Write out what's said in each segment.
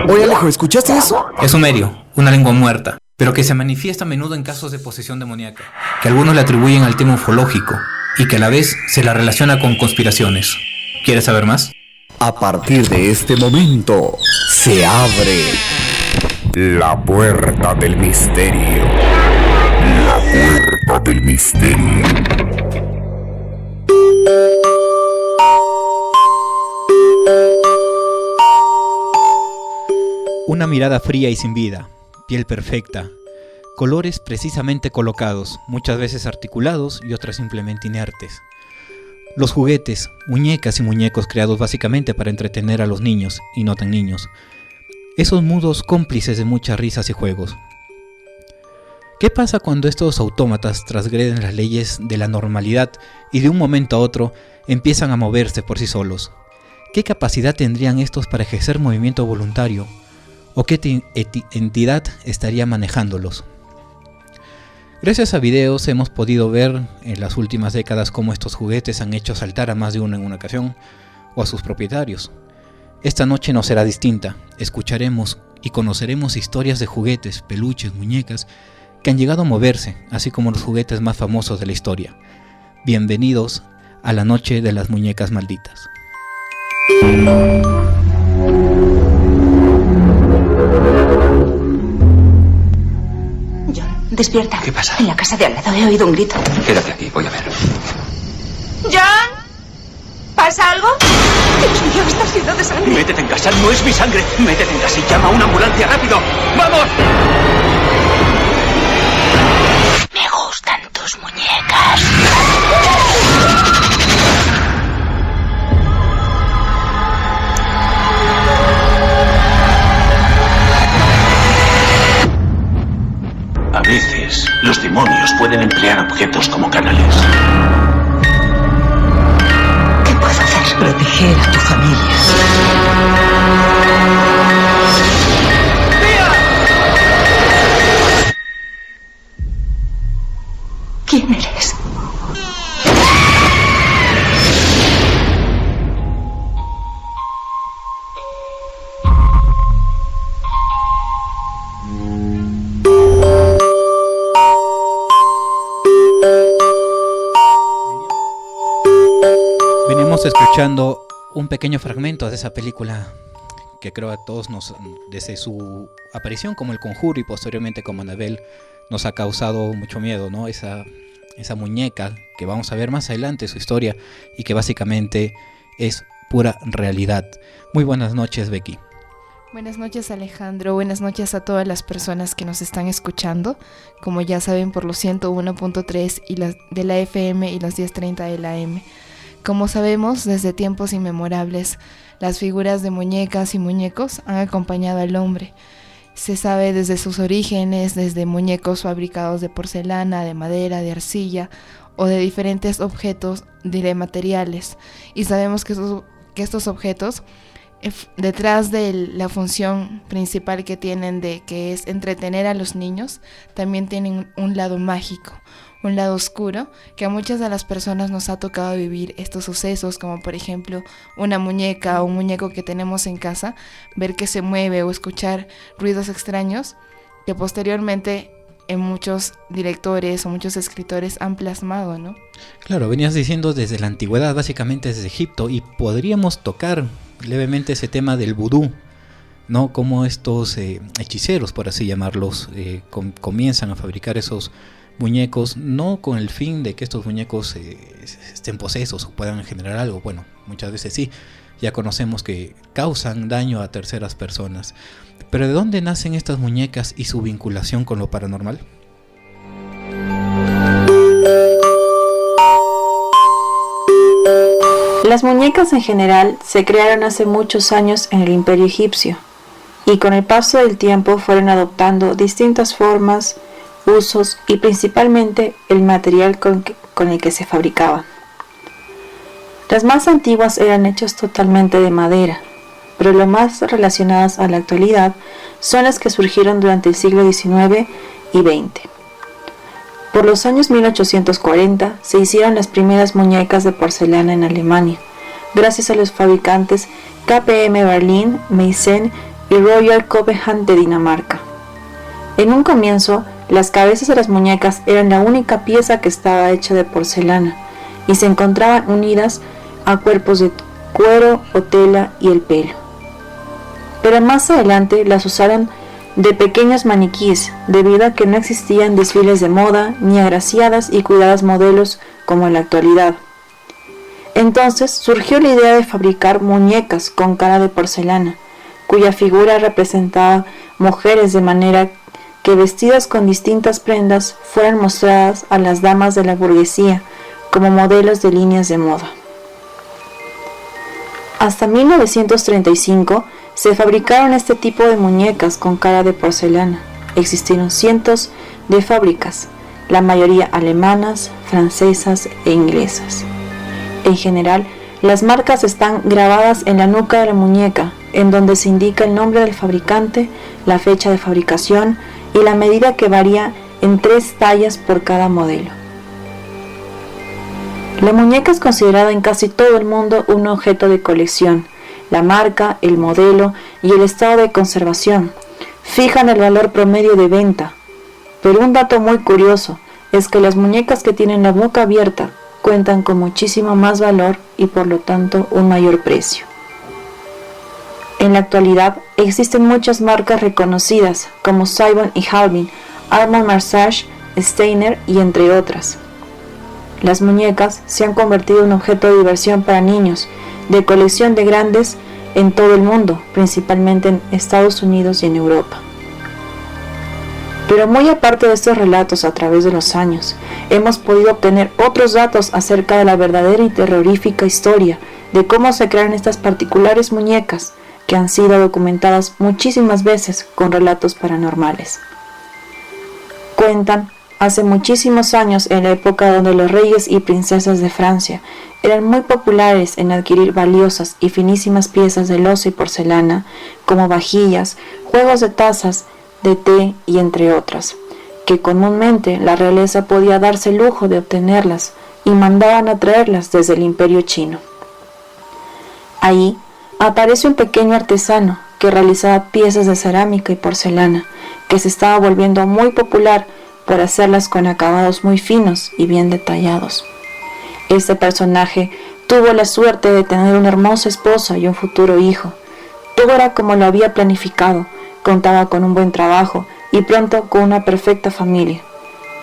Oye, Alejo, ¿escuchaste eso? Es sumerio, una lengua muerta, pero que se manifiesta a menudo en casos de posesión demoníaca, que algunos le atribuyen al tema ufológico y que a la vez se la relaciona con conspiraciones. ¿Quieres saber más? A partir de este momento, se abre la puerta del misterio. La puerta del misterio. Una mirada fría y sin vida, piel perfecta, colores precisamente colocados, muchas veces articulados y otras simplemente inertes. Los juguetes, muñecas y muñecos creados básicamente para entretener a los niños y no tan niños. Esos mudos cómplices de muchas risas y juegos. ¿Qué pasa cuando estos autómatas transgreden las leyes de la normalidad y de un momento a otro empiezan a moverse por sí solos? ¿Qué capacidad tendrían estos para ejercer movimiento voluntario? ¿O qué entidad estaría manejándolos? Gracias a videos hemos podido ver en las últimas décadas cómo estos juguetes han hecho saltar a más de uno en una ocasión, o a sus propietarios. Esta noche no será distinta, escucharemos y conoceremos historias de juguetes, peluches, muñecas, que han llegado a moverse, así como los juguetes más famosos de la historia. Bienvenidos a la noche de las muñecas malditas. John, despierta. ¿Qué pasa? En la casa de al lado he oído un grito. Quédate aquí, voy a ver. ¡John! ¿Pasa algo? Dios mío, está lleno de sangre. Métete en casa, no es mi sangre. Métete en casa y llama a una ambulancia rápido. ¡Vamos! Me gustan tus muñecas. A veces, los demonios pueden emplear objetos como canales. ¿Qué puedo hacer? Proteger a tu familia. ¿Quién eres? Venimos escuchando un pequeño fragmento de esa película que creo a todos desde su aparición como El Conjuro y posteriormente como Annabelle, nos ha causado mucho miedo, ¿no? Esa muñeca que vamos a ver más adelante su historia y que básicamente es pura realidad. Muy buenas noches, Becky. Buenas noches, Alejandro. Buenas noches a todas las personas que nos están escuchando. Como ya saben, por los 101.3 y de la FM y los 10:30 de la AM. Como sabemos, desde tiempos inmemorables, las figuras de muñecas y muñecos han acompañado al hombre. Se sabe desde sus orígenes, desde muñecos fabricados de porcelana, de madera, de arcilla o de diferentes objetos de materiales. Y sabemos que estos objetos, detrás de la función principal que tienen, que es entretener a los niños, también tienen un lado mágico, un lado oscuro, que a muchas de las personas nos ha tocado vivir estos sucesos, como por ejemplo una muñeca o un muñeco que tenemos en casa, ver que se mueve o escuchar ruidos extraños que posteriormente en muchos directores o muchos escritores han plasmado, ¿no? Claro, venías diciendo desde la antigüedad, básicamente desde Egipto, y podríamos tocar levemente ese tema del vudú, ¿no? Cómo estos hechiceros, por así llamarlos, comienzan a fabricar esos muñecos, no con el fin de que estos muñecos estén posesos o puedan generar algo. Bueno, muchas veces sí, ya conocemos que causan daño a terceras personas. Pero ¿de dónde nacen estas muñecas y su vinculación con lo paranormal? Las muñecas en general se crearon hace muchos años en el Imperio egipcio y con el paso del tiempo fueron adoptando distintas formas, usos y principalmente el material con el que se fabricaban. Las más antiguas eran hechas totalmente de madera, pero las más relacionadas a la actualidad son las que surgieron durante el siglo XIX y XX. Por los años 1840 se hicieron las primeras muñecas de porcelana en Alemania, gracias a los fabricantes KPM Berlín, Meissen y Royal Copenhagen de Dinamarca. En un comienzo, las cabezas de las muñecas eran la única pieza que estaba hecha de porcelana y se encontraban unidas a cuerpos de cuero o tela y el pelo. Pero más adelante las usaron de pequeños maniquíes, debido a que no existían desfiles de moda ni agraciadas y cuidadas modelos como en la actualidad. Entonces surgió la idea de fabricar muñecas con cara de porcelana, cuya figura representaba mujeres de manera que vestidas con distintas prendas fueran mostradas a las damas de la burguesía como modelos de líneas de moda. Hasta 1935 se fabricaron este tipo de muñecas con cara de porcelana. Existieron cientos de fábricas, la mayoría alemanas, francesas e inglesas. En general, las marcas están grabadas en la nuca de la muñeca, en donde se indica el nombre del fabricante, la fecha de fabricación y la medida, que varía en 3 tallas por cada modelo. La muñeca es considerada en casi todo el mundo un objeto de colección. La marca, el modelo y el estado de conservación fijan el valor promedio de venta. Pero un dato muy curioso es que las muñecas que tienen la boca abierta cuentan con muchísimo más valor y por lo tanto un mayor precio. En la actualidad existen muchas marcas reconocidas como Saibon y Halbin, Armand Marsage, Steiner y entre otras. Las muñecas se han convertido en objeto de diversión para niños, de colección de grandes en todo el mundo, principalmente en Estados Unidos y en Europa. Pero muy aparte de estos relatos a través de los años, hemos podido obtener otros datos acerca de la verdadera y terrorífica historia de cómo se crearon estas particulares muñecas, que han sido documentadas muchísimas veces con relatos paranormales. Cuentan hace muchísimos años, en la época donde los reyes y princesas de Francia eran muy populares en adquirir valiosas y finísimas piezas de loza y porcelana, como vajillas, juegos de tazas, de té y entre otras, que comúnmente la realeza podía darse el lujo de obtenerlas y mandaban a traerlas desde el Imperio Chino. Ahí aparece un pequeño artesano que realizaba piezas de cerámica y porcelana, que se estaba volviendo muy popular por hacerlas con acabados muy finos y bien detallados. Este personaje tuvo la suerte de tener una hermosa esposa y un futuro hijo. Todo era como lo había planificado, contaba con un buen trabajo y pronto con una perfecta familia,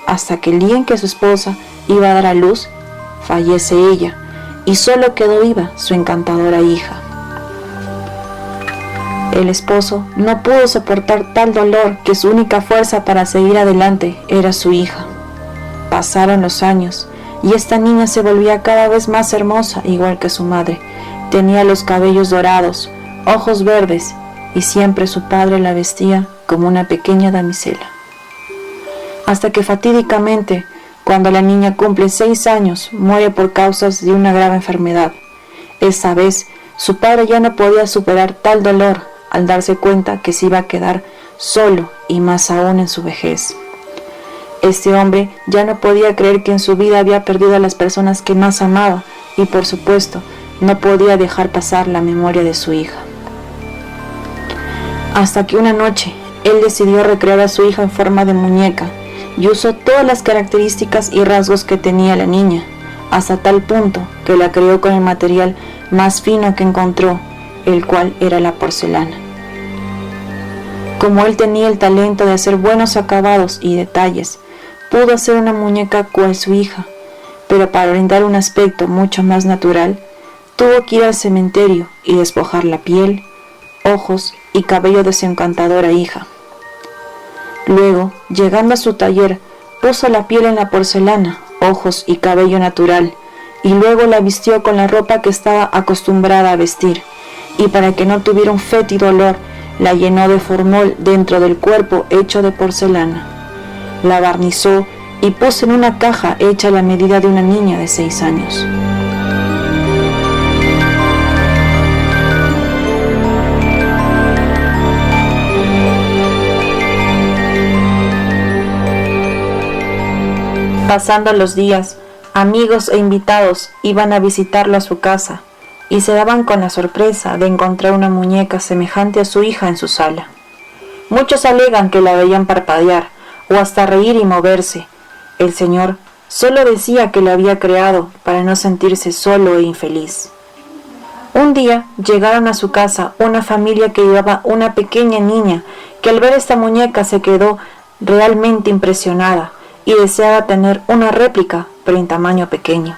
hasta que el día en que su esposa iba a dar a luz, fallece ella y solo quedó viva su encantadora hija. El esposo no pudo soportar tal dolor que su única fuerza para seguir adelante era su hija. Pasaron los años y esta niña se volvía cada vez más hermosa, igual que su madre. Tenía los cabellos dorados, ojos verdes y siempre su padre la vestía como una pequeña damisela. Hasta que fatídicamente, cuando la niña cumple 6 años, muere por causas de una grave enfermedad. Esta vez, su padre ya no podía superar tal dolor al darse cuenta que se iba a quedar solo y más aún en su vejez. Este hombre ya no podía creer que en su vida había perdido a las personas que más amaba y, por supuesto, no podía dejar pasar la memoria de su hija. Hasta que una noche, él decidió recrear a su hija en forma de muñeca y usó todas las características y rasgos que tenía la niña, hasta tal punto que la creó con el material más fino que encontró, el cual era la porcelana. Como él tenía el talento de hacer buenos acabados y detalles, pudo hacer una muñeca cual su hija, pero para brindar un aspecto mucho más natural, tuvo que ir al cementerio y despojar la piel, ojos y cabello de su encantadora hija. Luego, llegando a su taller, puso la piel en la porcelana, ojos y cabello natural, y luego la vistió con la ropa que estaba acostumbrada a vestir, y para que no tuviera un fétido olor, la llenó de formol dentro del cuerpo hecho de porcelana. La barnizó y puso en una caja hecha a la medida de una niña de 6 años. Pasando los días, amigos e invitados iban a visitarlo a su casa, y se daban con la sorpresa de encontrar una muñeca semejante a su hija en su sala. Muchos alegan que la veían parpadear o hasta reír y moverse. El señor solo decía que la había creado para no sentirse solo e infeliz. Un día llegaron a su casa una familia que llevaba una pequeña niña que al ver esta muñeca se quedó realmente impresionada y deseaba tener una réplica, pero en tamaño pequeño.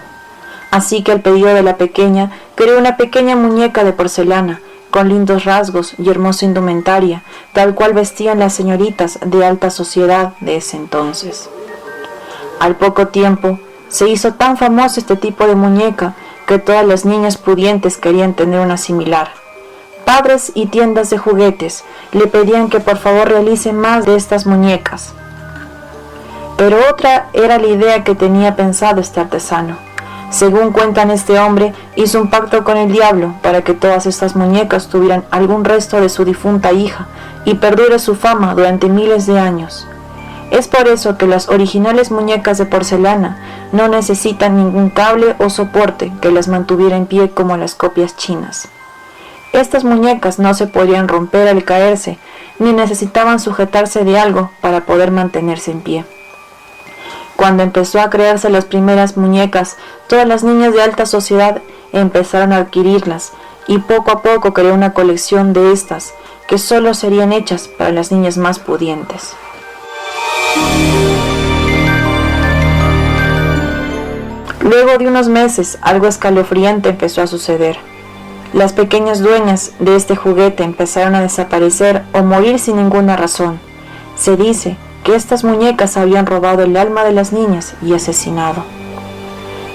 Así que al pedido de la pequeña creó una pequeña muñeca de porcelana con lindos rasgos y hermosa indumentaria, tal cual vestían las señoritas de alta sociedad de ese entonces. Al poco tiempo se hizo tan famoso este tipo de muñeca que todas las niñas pudientes querían tener una similar. Padres y tiendas de juguetes le pedían que por favor realice más de estas muñecas. Pero otra era la idea que tenía pensado este artesano. Según cuentan, este hombre hizo un pacto con el diablo para que todas estas muñecas tuvieran algún resto de su difunta hija y perdure su fama durante miles de años. Es por eso que las originales muñecas de porcelana no necesitan ningún cable o soporte que las mantuviera en pie como las copias chinas. Estas muñecas no se podían romper al caerse, ni necesitaban sujetarse de algo para poder mantenerse en pie. Cuando empezó a crearse las primeras muñecas, todas las niñas de alta sociedad empezaron a adquirirlas y poco a poco creó una colección de estas que solo serían hechas para las niñas más pudientes. Luego de unos meses, algo escalofriante empezó a suceder. Las pequeñas dueñas de este juguete empezaron a desaparecer o morir sin ninguna razón. Se dice que estas muñecas habían robado el alma de las niñas y asesinado.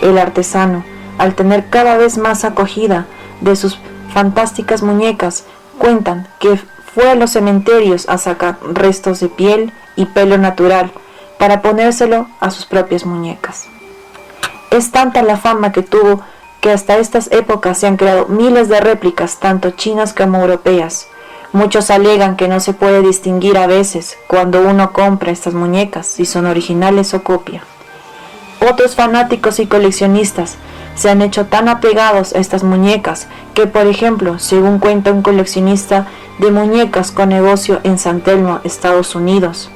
El artesano, al tener cada vez más acogida de sus fantásticas muñecas, cuentan que fue a los cementerios a sacar restos de piel y pelo natural para ponérselo a sus propias muñecas. Es tanta la fama que tuvo que hasta estas épocas se han creado miles de réplicas, tanto chinas como europeas. Muchos alegan que no se puede distinguir a veces cuando uno compra estas muñecas si son originales o copia. Otros fanáticos y coleccionistas se han hecho tan apegados a estas muñecas que, por ejemplo, según cuenta un coleccionista de muñecas con negocio en San Telmo, Estados Unidos,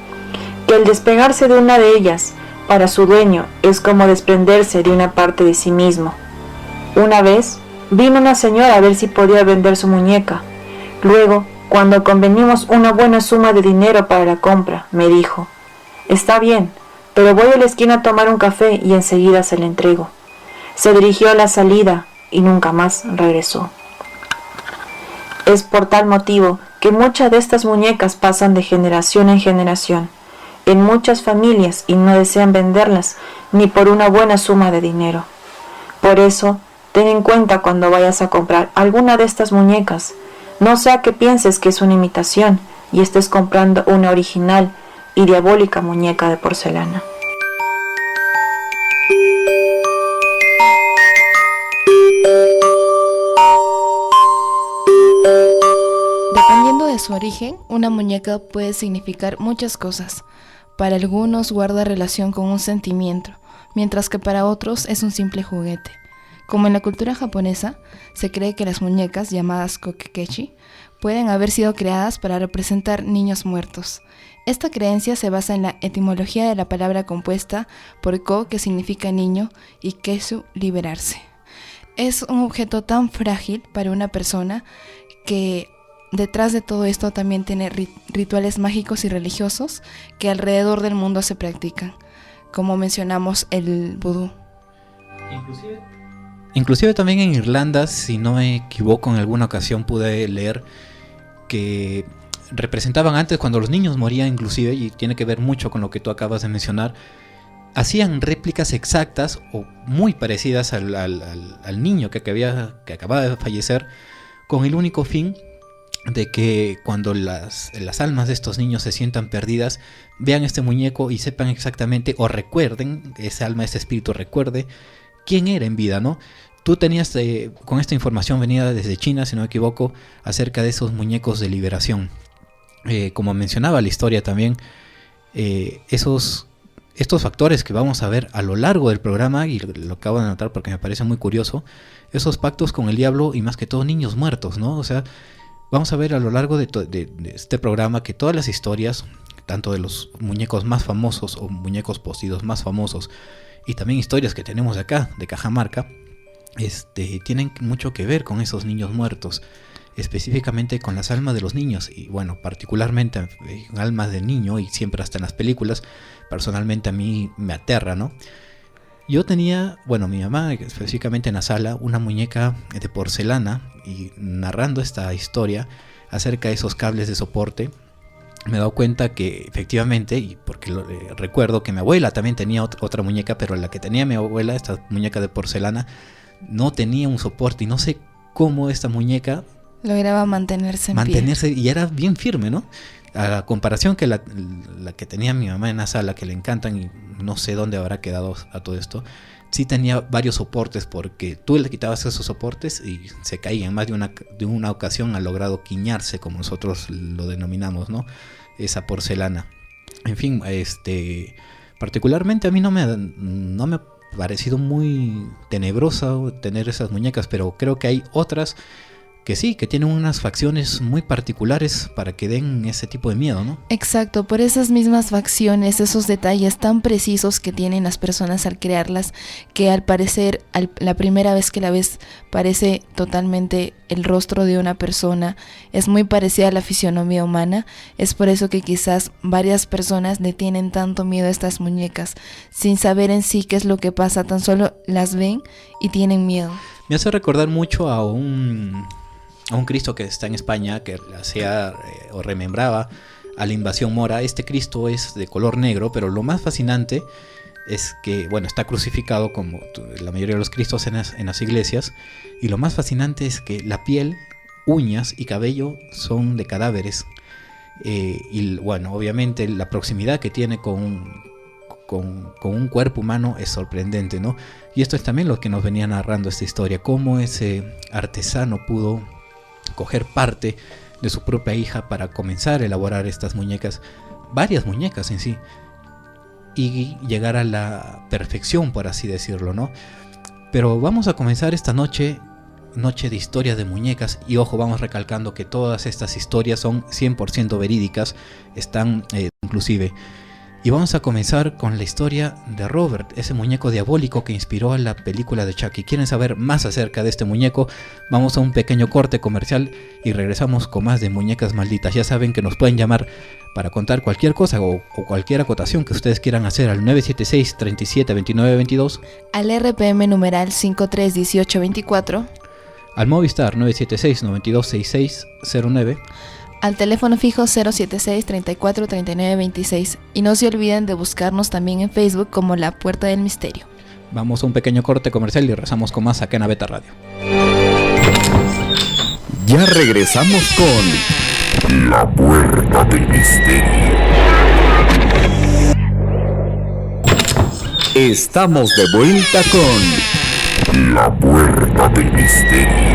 que el despegarse de una de ellas para su dueño es como desprenderse de una parte de sí mismo. Una vez vino una señora a ver si podía vender su muñeca. Luego, cuando convenimos una buena suma de dinero para la compra, me dijo: «Está bien, pero voy a la esquina a tomar un café y enseguida se la entrego». Se dirigió a la salida y nunca más regresó. Es por tal motivo que muchas de estas muñecas pasan de generación en generación en muchas familias y no desean venderlas ni por una buena suma de dinero. Por eso, ten en cuenta cuando vayas a comprar alguna de estas muñecas, no sea que pienses que es una imitación y estés comprando una original y diabólica muñeca de porcelana. Dependiendo de su origen, una muñeca puede significar muchas cosas. Para algunos guarda relación con un sentimiento, mientras que para otros es un simple juguete. Como en la cultura japonesa, se cree que las muñecas, llamadas kokekechi, pueden haber sido creadas para representar niños muertos. Esta creencia se basa en la etimología de la palabra compuesta por ko, que significa niño, y kesu, liberarse. Es un objeto tan frágil para una persona que detrás de todo esto también tiene rituales mágicos y religiosos que alrededor del mundo se practican, como mencionamos el vudú. Inclusive también en Irlanda, si no me equivoco, en alguna ocasión pude leer que representaban antes, cuando los niños morían inclusive, y tiene que ver mucho con lo que tú acabas de mencionar, hacían réplicas exactas o muy parecidas al niño que acababa de fallecer, con el único fin de que cuando las almas de estos niños se sientan perdidas, vean este muñeco y sepan exactamente, o recuerden, ese alma, ese espíritu recuerde quién era en vida, ¿no? Tú tenías, con esta información venida desde China, si no me equivoco, acerca de esos muñecos de liberación. Como mencionaba la historia también, esos estos factores que vamos a ver a lo largo del programa, y lo acabo de anotar porque me parece muy curioso, esos pactos con el diablo y más que todo niños muertos, ¿no? O sea, vamos a ver a lo largo de este programa que todas las historias, tanto de los muñecos más famosos o muñecos poseídos más famosos, y también historias que tenemos de acá, de Cajamarca, tienen mucho que ver con esos niños muertos, específicamente con las almas de los niños, y bueno, particularmente almas de niño, y siempre hasta en las películas, personalmente a mí me aterra, ¿no? Yo tenía, bueno, mi mamá específicamente en la sala, una muñeca de porcelana, y narrando esta historia acerca de esos cables de soporte, me he dado cuenta que efectivamente, y porque recuerdo que mi abuela también tenía otra muñeca, pero la que tenía mi abuela, esta muñeca de porcelana, no tenía un soporte, y no sé cómo esta muñeca lograba mantenerse en pie. Y era bien firme, ¿no? A comparación que la que tenía mi mamá en la sala, que le encantan, y no sé dónde habrá quedado a todo esto, sí tenía varios soportes, porque tú le quitabas esos soportes y se caían. Más de una ocasión ha logrado quiñarse, como nosotros lo denominamos, ¿no? Esa porcelana. En fin, particularmente a mí no me ha parecido muy tenebrosa tener esas muñecas, pero creo que hay otras que sí, que tienen unas facciones muy particulares para que den ese tipo de miedo, ¿no? Exacto, por esas mismas facciones, esos detalles tan precisos que tienen las personas al crearlas, que al parecer, la primera vez que la ves, parece totalmente el rostro de una persona, es muy parecida a la fisionomía humana. Es por eso que quizás varias personas le tienen tanto miedo a estas muñecas, sin saber en sí qué es lo que pasa, tan solo las ven y tienen miedo. Me hace recordar mucho a un Cristo que está en España, que hacía o remembraba a la invasión mora. Este Cristo es de color negro, pero lo más fascinante es que, bueno, está crucificado como la mayoría de los Cristos en las iglesias, y lo más fascinante es que la piel, uñas y cabello son de cadáveres, y bueno, obviamente la proximidad que tiene con un cuerpo humano es sorprendente, ¿no? Y esto es también lo que nos venía narrando esta historia, cómo ese artesano pudo coger parte de su propia hija para comenzar a elaborar estas muñecas, varias muñecas en sí, y llegar a la perfección, por así decirlo, ¿no? Pero vamos a comenzar esta noche de historias de muñecas, y ojo, vamos recalcando que todas estas historias son 100% verídicas, están inclusive. Y vamos a comenzar con la historia de Robert, ese muñeco diabólico que inspiró a la película de Chucky. ¿Quieren saber más acerca de este muñeco? Vamos a un pequeño corte comercial y regresamos con más de Muñecas Malditas. Ya saben que nos pueden llamar para contar cualquier cosa o cualquier acotación que ustedes quieran hacer al 976 37 29 22, al RPM numeral 531824, al Movistar 976 92 66 09, al teléfono fijo 076 34 39 26, y no se olviden de buscarnos también en Facebook como La Puerta del Misterio. Vamos a un pequeño corte comercial y regresamos con más acá en Beta Radio. Ya regresamos con La Puerta del Misterio. Estamos de vuelta con La Puerta del Misterio.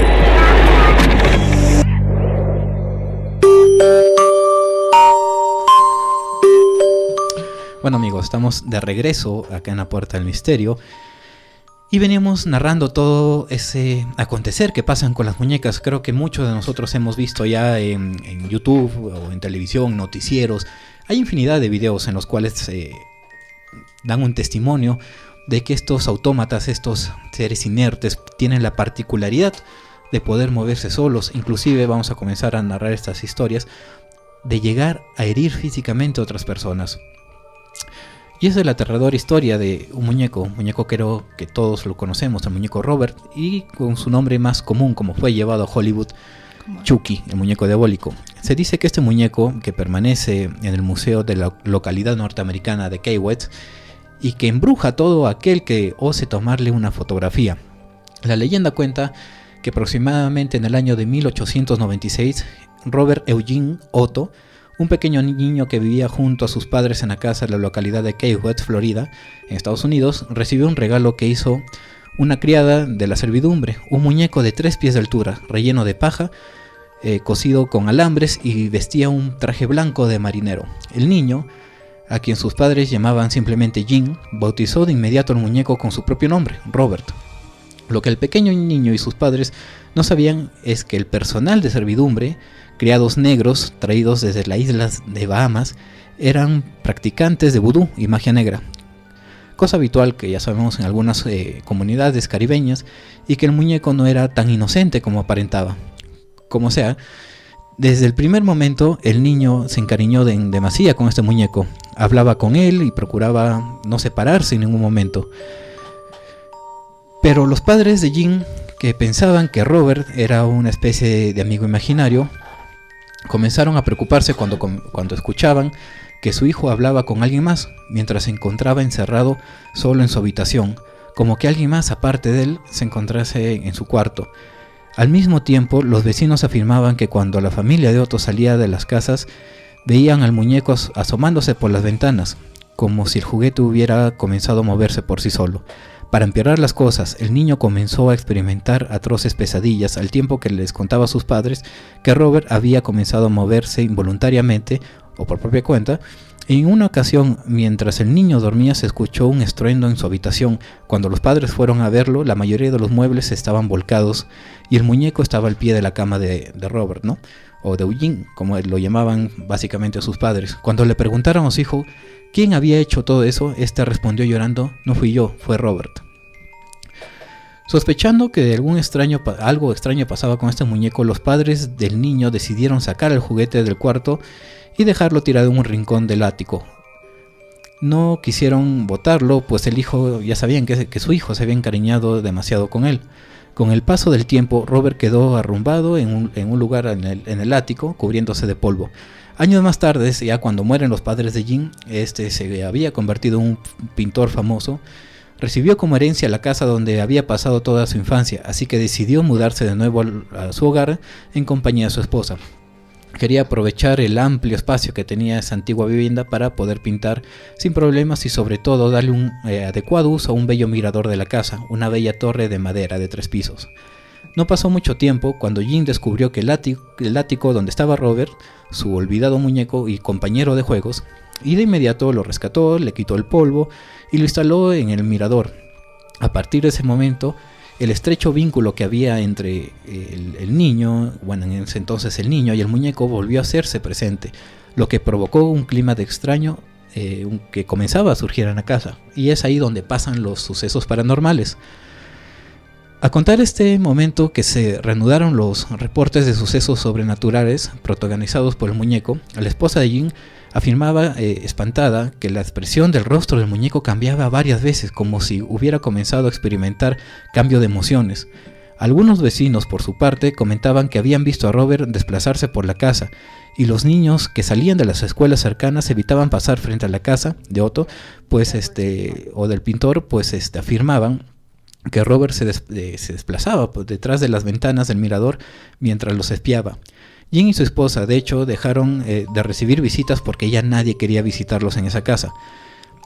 Bueno amigos, estamos de regreso acá en La Puerta del Misterio y veníamos narrando todo ese acontecer que pasan con las muñecas. Creo que muchos de nosotros hemos visto ya en YouTube o en televisión, noticieros. Hay infinidad de videos en los cuales dan un testimonio de que estos autómatas, estos seres inertes, tienen la particularidad de poder moverse solos. Inclusive vamos a comenzar a narrar estas historias de llegar a herir físicamente a otras personas. Y esa es la aterradora historia de un muñeco creo que todos lo conocemos, el muñeco Robert, y con su nombre más común como fue llevado a Hollywood, Chucky, el muñeco diabólico. Se dice que este muñeco, que permanece en el museo de la localidad norteamericana de Key West, y que embruja a todo aquel que ose tomarle una fotografía. La leyenda cuenta que aproximadamente en el año de 1896, Robert Eugene Otto, un pequeño niño que vivía junto a sus padres en la casa de la localidad de Key West, Florida, en Estados Unidos, recibió un regalo que hizo una criada de la servidumbre, un muñeco de 3 pies de altura, relleno de paja, cosido con alambres, y vestía un traje blanco de marinero. El niño, a quien sus padres llamaban simplemente Jim, bautizó de inmediato al muñeco con su propio nombre, Robert. Lo que el pequeño niño y sus padres no sabían es que el personal de servidumbre, criados negros traídos desde las islas de Bahamas, eran practicantes de vudú y magia negra, cosa habitual que ya sabemos en algunas comunidades caribeñas, y que el muñeco no era tan inocente como aparentaba. Como sea, desde el primer momento el niño se encariñó en demasía con este muñeco, hablaba con él y procuraba no separarse en ningún momento. Pero los padres de Jim, que pensaban que Robert era una especie de amigo imaginario, comenzaron a preocuparse cuando escuchaban que su hijo hablaba con alguien más, mientras se encontraba encerrado solo en su habitación, como que alguien más aparte de él se encontrase en su cuarto. Al mismo tiempo, los vecinos afirmaban que cuando la familia de Otto salía de las casas, veían al muñeco asomándose por las ventanas, como si el juguete hubiera comenzado a moverse por sí solo. Para empeorar las cosas, el niño comenzó a experimentar atroces pesadillas al tiempo que les contaba a sus padres que Robert había comenzado a moverse involuntariamente o por propia cuenta. En una ocasión, mientras el niño dormía, se escuchó un estruendo en su habitación. Cuando los padres fueron a verlo, la mayoría de los muebles estaban volcados y el muñeco estaba al pie de la cama de Robert, ¿no? O de Eugene, como lo llamaban básicamente a sus padres. Cuando le preguntaron a su hijo quién había hecho todo eso, este respondió llorando: no fui yo, fue Robert. Sospechando que algo extraño pasaba con este muñeco, los padres del niño decidieron sacar el juguete del cuarto y dejarlo tirado en un rincón del ático. No quisieron botarlo, pues el hijo ya sabían que su hijo se había encariñado demasiado con él. Con el paso del tiempo, Robert quedó arrumbado en un lugar en el ático, cubriéndose de polvo. Años más tarde, ya cuando mueren los padres de Jim, este se había convertido en un pintor famoso. Recibió como herencia la casa donde había pasado toda su infancia, así que decidió mudarse de nuevo a su hogar en compañía de su esposa. Quería aprovechar el amplio espacio que tenía esa antigua vivienda para poder pintar sin problemas y sobre todo darle un adecuado uso a un bello mirador de la casa, una bella torre de madera de 3 pisos. No pasó mucho tiempo cuando Jim descubrió que el ático donde estaba Robert, su olvidado muñeco y compañero de juegos, y de inmediato lo rescató, le quitó el polvo y lo instaló en el mirador. A partir de ese momento, el estrecho vínculo que había entre el niño, bueno, en ese entonces el niño y el muñeco, volvió a hacerse presente, lo que provocó un clima de extraño que comenzaba a surgir en la casa, y es ahí donde pasan los sucesos paranormales. A contar este momento que se reanudaron los reportes de sucesos sobrenaturales protagonizados por el muñeco, la esposa de Jim afirmaba espantada que la expresión del rostro del muñeco cambiaba varias veces, como si hubiera comenzado a experimentar cambio de emociones. Algunos vecinos, por su parte, comentaban que habían visto a Robert desplazarse por la casa, y los niños que salían de las escuelas cercanas evitaban pasar frente a la casa de Otto, o del pintor, afirmaban que Robert se desplazaba detrás de las ventanas del mirador mientras los espiaba. Jim y su esposa, de hecho, dejaron de recibir visitas porque ya nadie quería visitarlos en esa casa.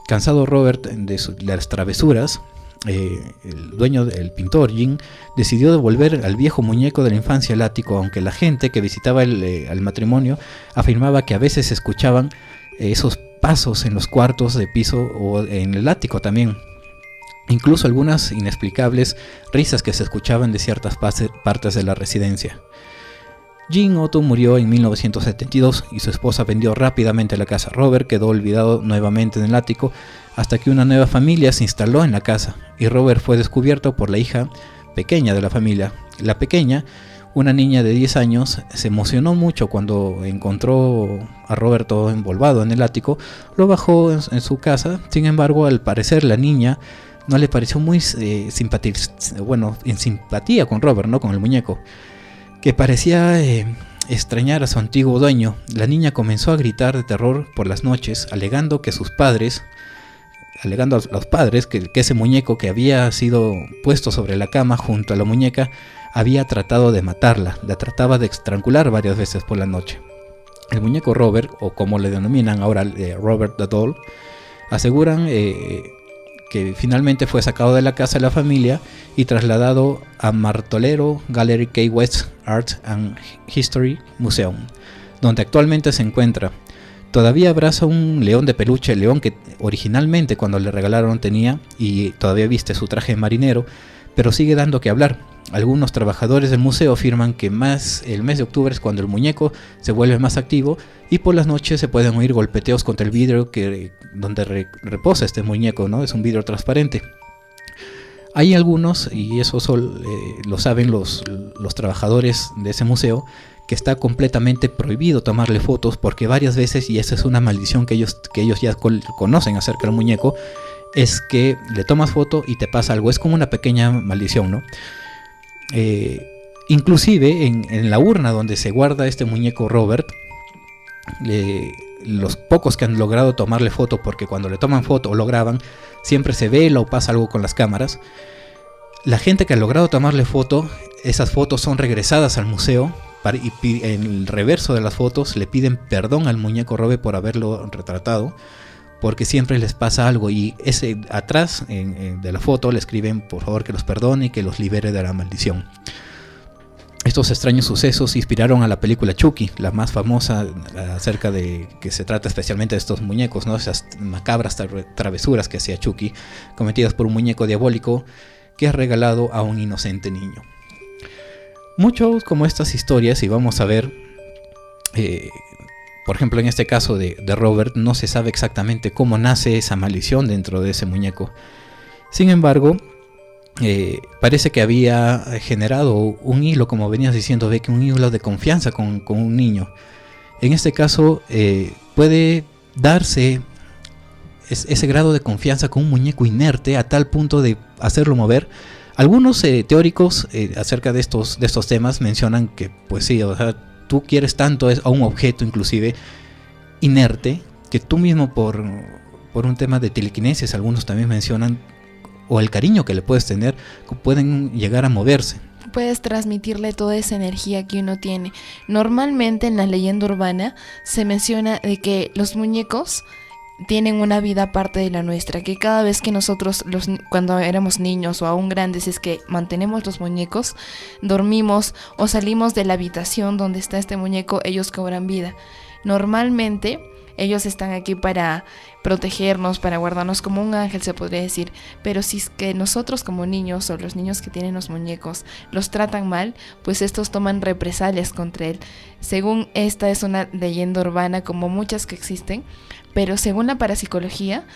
Cansado Robert de las travesuras, el dueño del pintor, Jim, decidió devolver al viejo muñeco de la infancia al ático, aunque la gente que visitaba al matrimonio afirmaba que a veces se escuchaban esos pasos en los cuartos de piso o en el ático también. Incluso algunas inexplicables risas que se escuchaban de ciertas partes de la residencia. Jim Otto murió en 1972 y su esposa vendió rápidamente la casa. Robert quedó olvidado nuevamente en el ático hasta que una nueva familia se instaló en la casa y Robert fue descubierto por la hija pequeña de la familia. La pequeña, una niña de 10 años, se emocionó mucho cuando encontró a Roberto envolvado en el ático. Lo bajó en su casa. Sin embargo, al parecer la niña no le pareció muy en simpatía con Robert, ¿no? Con el muñeco, que parecía extrañar a su antiguo dueño. La niña comenzó a gritar de terror por las noches, alegando a los padres que ese muñeco que había sido puesto sobre la cama junto a la muñeca había tratado de matarla, la trataba de estrangular varias veces por la noche. El muñeco Robert, o como le denominan ahora Robert the Doll, aseguran que finalmente fue sacado de la casa de la familia y trasladado a Martolero Gallery Key West Art and History Museum, donde actualmente se encuentra. Todavía abraza un león de peluche, el león que originalmente cuando le regalaron tenía, y todavía viste su traje de marinero, pero sigue dando que hablar. Algunos trabajadores del museo afirman que el mes de octubre es cuando el muñeco se vuelve más activo y por las noches se pueden oír golpeteos contra el vidrio donde reposa este muñeco, ¿no? Es un vidrio transparente. Hay algunos, y eso lo saben los trabajadores de ese museo, que está completamente prohibido tomarle fotos porque varias veces, y esa es una maldición que ellos ya conocen acerca del muñeco, es que le tomas foto y te pasa algo. Es como una pequeña maldición, ¿no? Inclusive en la urna donde se guarda este muñeco Robert, los pocos que han logrado tomarle foto, porque cuando le toman foto o lo graban, siempre se vela o pasa algo con las cámaras. La gente que ha logrado tomarle foto, esas fotos son regresadas al museo y en el reverso de las fotos le piden perdón al muñeco Robert por haberlo retratado, porque siempre les pasa algo, y atrás de la foto le escriben por favor que los perdone y que los libere de la maldición. Estos extraños sucesos inspiraron a la película Chucky, la más famosa, acerca de que se trata especialmente de estos muñecos, ¿no? Esas macabras travesuras que hacía Chucky, cometidas por un muñeco diabólico que es regalado a un inocente niño. Muchos como estas historias, y vamos a ver, por ejemplo en este caso de Robert, no se sabe exactamente cómo nace esa maldición dentro de ese muñeco. Sin embargo, parece que había generado un hilo, como venías diciendo, Becky, un hilo de confianza con un niño. En este caso puede darse ese grado de confianza con un muñeco inerte a tal punto de hacerlo mover. Algunos teóricos acerca de estos temas mencionan que pues sí, o sea, tú quieres tanto a un objeto inclusive inerte que tú mismo por un tema de telequinesis, algunos también mencionan, o el cariño que le puedes tener, pueden llegar a moverse. Puedes transmitirle toda esa energía que uno tiene. Normalmente en la leyenda urbana se menciona de que los muñecos tienen una vida aparte de la nuestra, que cada vez que nosotros cuando éramos niños o aún grandes, es que mantenemos los muñecos, dormimos o salimos de la habitación donde está este muñeco, ellos cobran vida. Normalmente ellos están aquí para protegernos, para guardarnos como un ángel, se podría decir. Pero si es que nosotros como niños, o los niños que tienen los muñecos, los tratan mal, pues estos toman represalias contra él. Según esta es una leyenda urbana, como muchas que existen, pero según la parapsicología,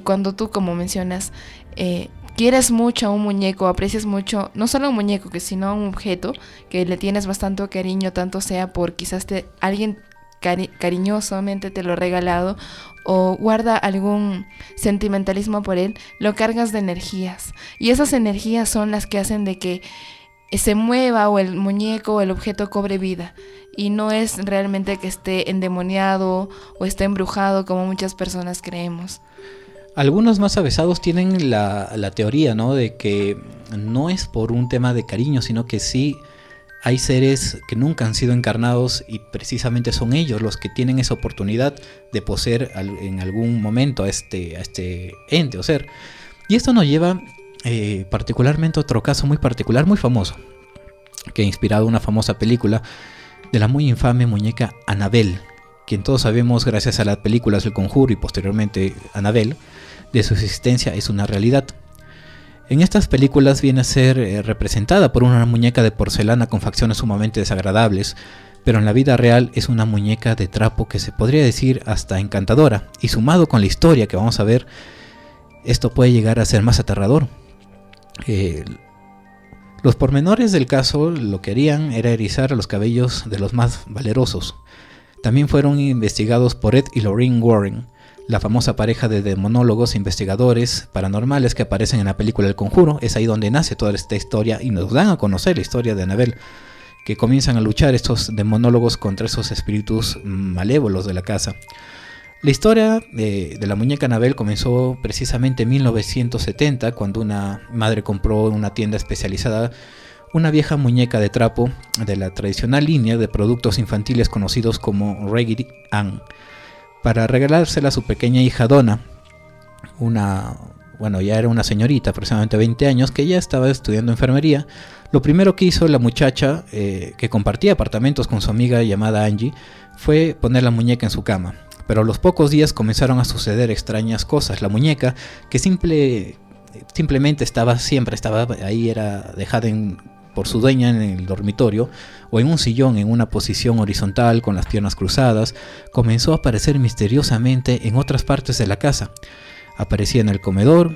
cuando tú, como mencionas, quieres mucho a un muñeco, aprecias mucho, no solo a un muñeco, sino a un objeto que le tienes bastante cariño, tanto sea por quizás alguien cariñosamente te lo ha regalado o guarda algún sentimentalismo por él, lo cargas de energías, y esas energías son las que hacen de que se mueva o el muñeco o el objeto cobre vida, y no es realmente que esté endemoniado o esté embrujado como muchas personas creemos. Algunos más avesados tienen la teoría, ¿no?, de que no es por un tema de cariño, sino que sí hay seres que nunca han sido encarnados y precisamente son ellos los que tienen esa oportunidad de poseer en algún momento a este ente o ser. Y esto nos lleva particularmente a otro caso muy particular, muy famoso, que ha inspirado una famosa película de la muy infame muñeca Annabelle, quien todos sabemos gracias a las películas El Conjuro y posteriormente Annabelle, de su existencia es una realidad. En estas películas viene a ser representada por una muñeca de porcelana con facciones sumamente desagradables, pero en la vida real es una muñeca de trapo que se podría decir hasta encantadora, y sumado con la historia que vamos a ver, esto puede llegar a ser más aterrador. Los pormenores del caso lo que harían era erizar los cabellos de los más valerosos. También fueron investigados por Ed y Lorraine Warren, la famosa pareja de demonólogos e investigadores paranormales que aparecen en la película El Conjuro. Es ahí donde nace toda esta historia y nos dan a conocer la historia de Annabelle, que comienzan a luchar estos demonólogos contra esos espíritus malévolos de la casa. La historia de la muñeca Annabelle comenzó precisamente en 1970, cuando una madre compró en una tienda especializada una vieja muñeca de trapo de la tradicional línea de productos infantiles conocidos como Raggedy Ann, para regalársela a su pequeña hija Donna, ya era una señorita, aproximadamente 20 años, que ya estaba estudiando enfermería. Lo primero que hizo la muchacha, que compartía apartamentos con su amiga llamada Angie, fue poner la muñeca en su cama. Pero a los pocos días comenzaron a suceder extrañas cosas. La muñeca, que simplemente siempre estaba ahí, era dejada por su dueña en el dormitorio o en un sillón en una posición horizontal con las piernas cruzadas, comenzó a aparecer misteriosamente en otras partes de la casa. Aparecía en el comedor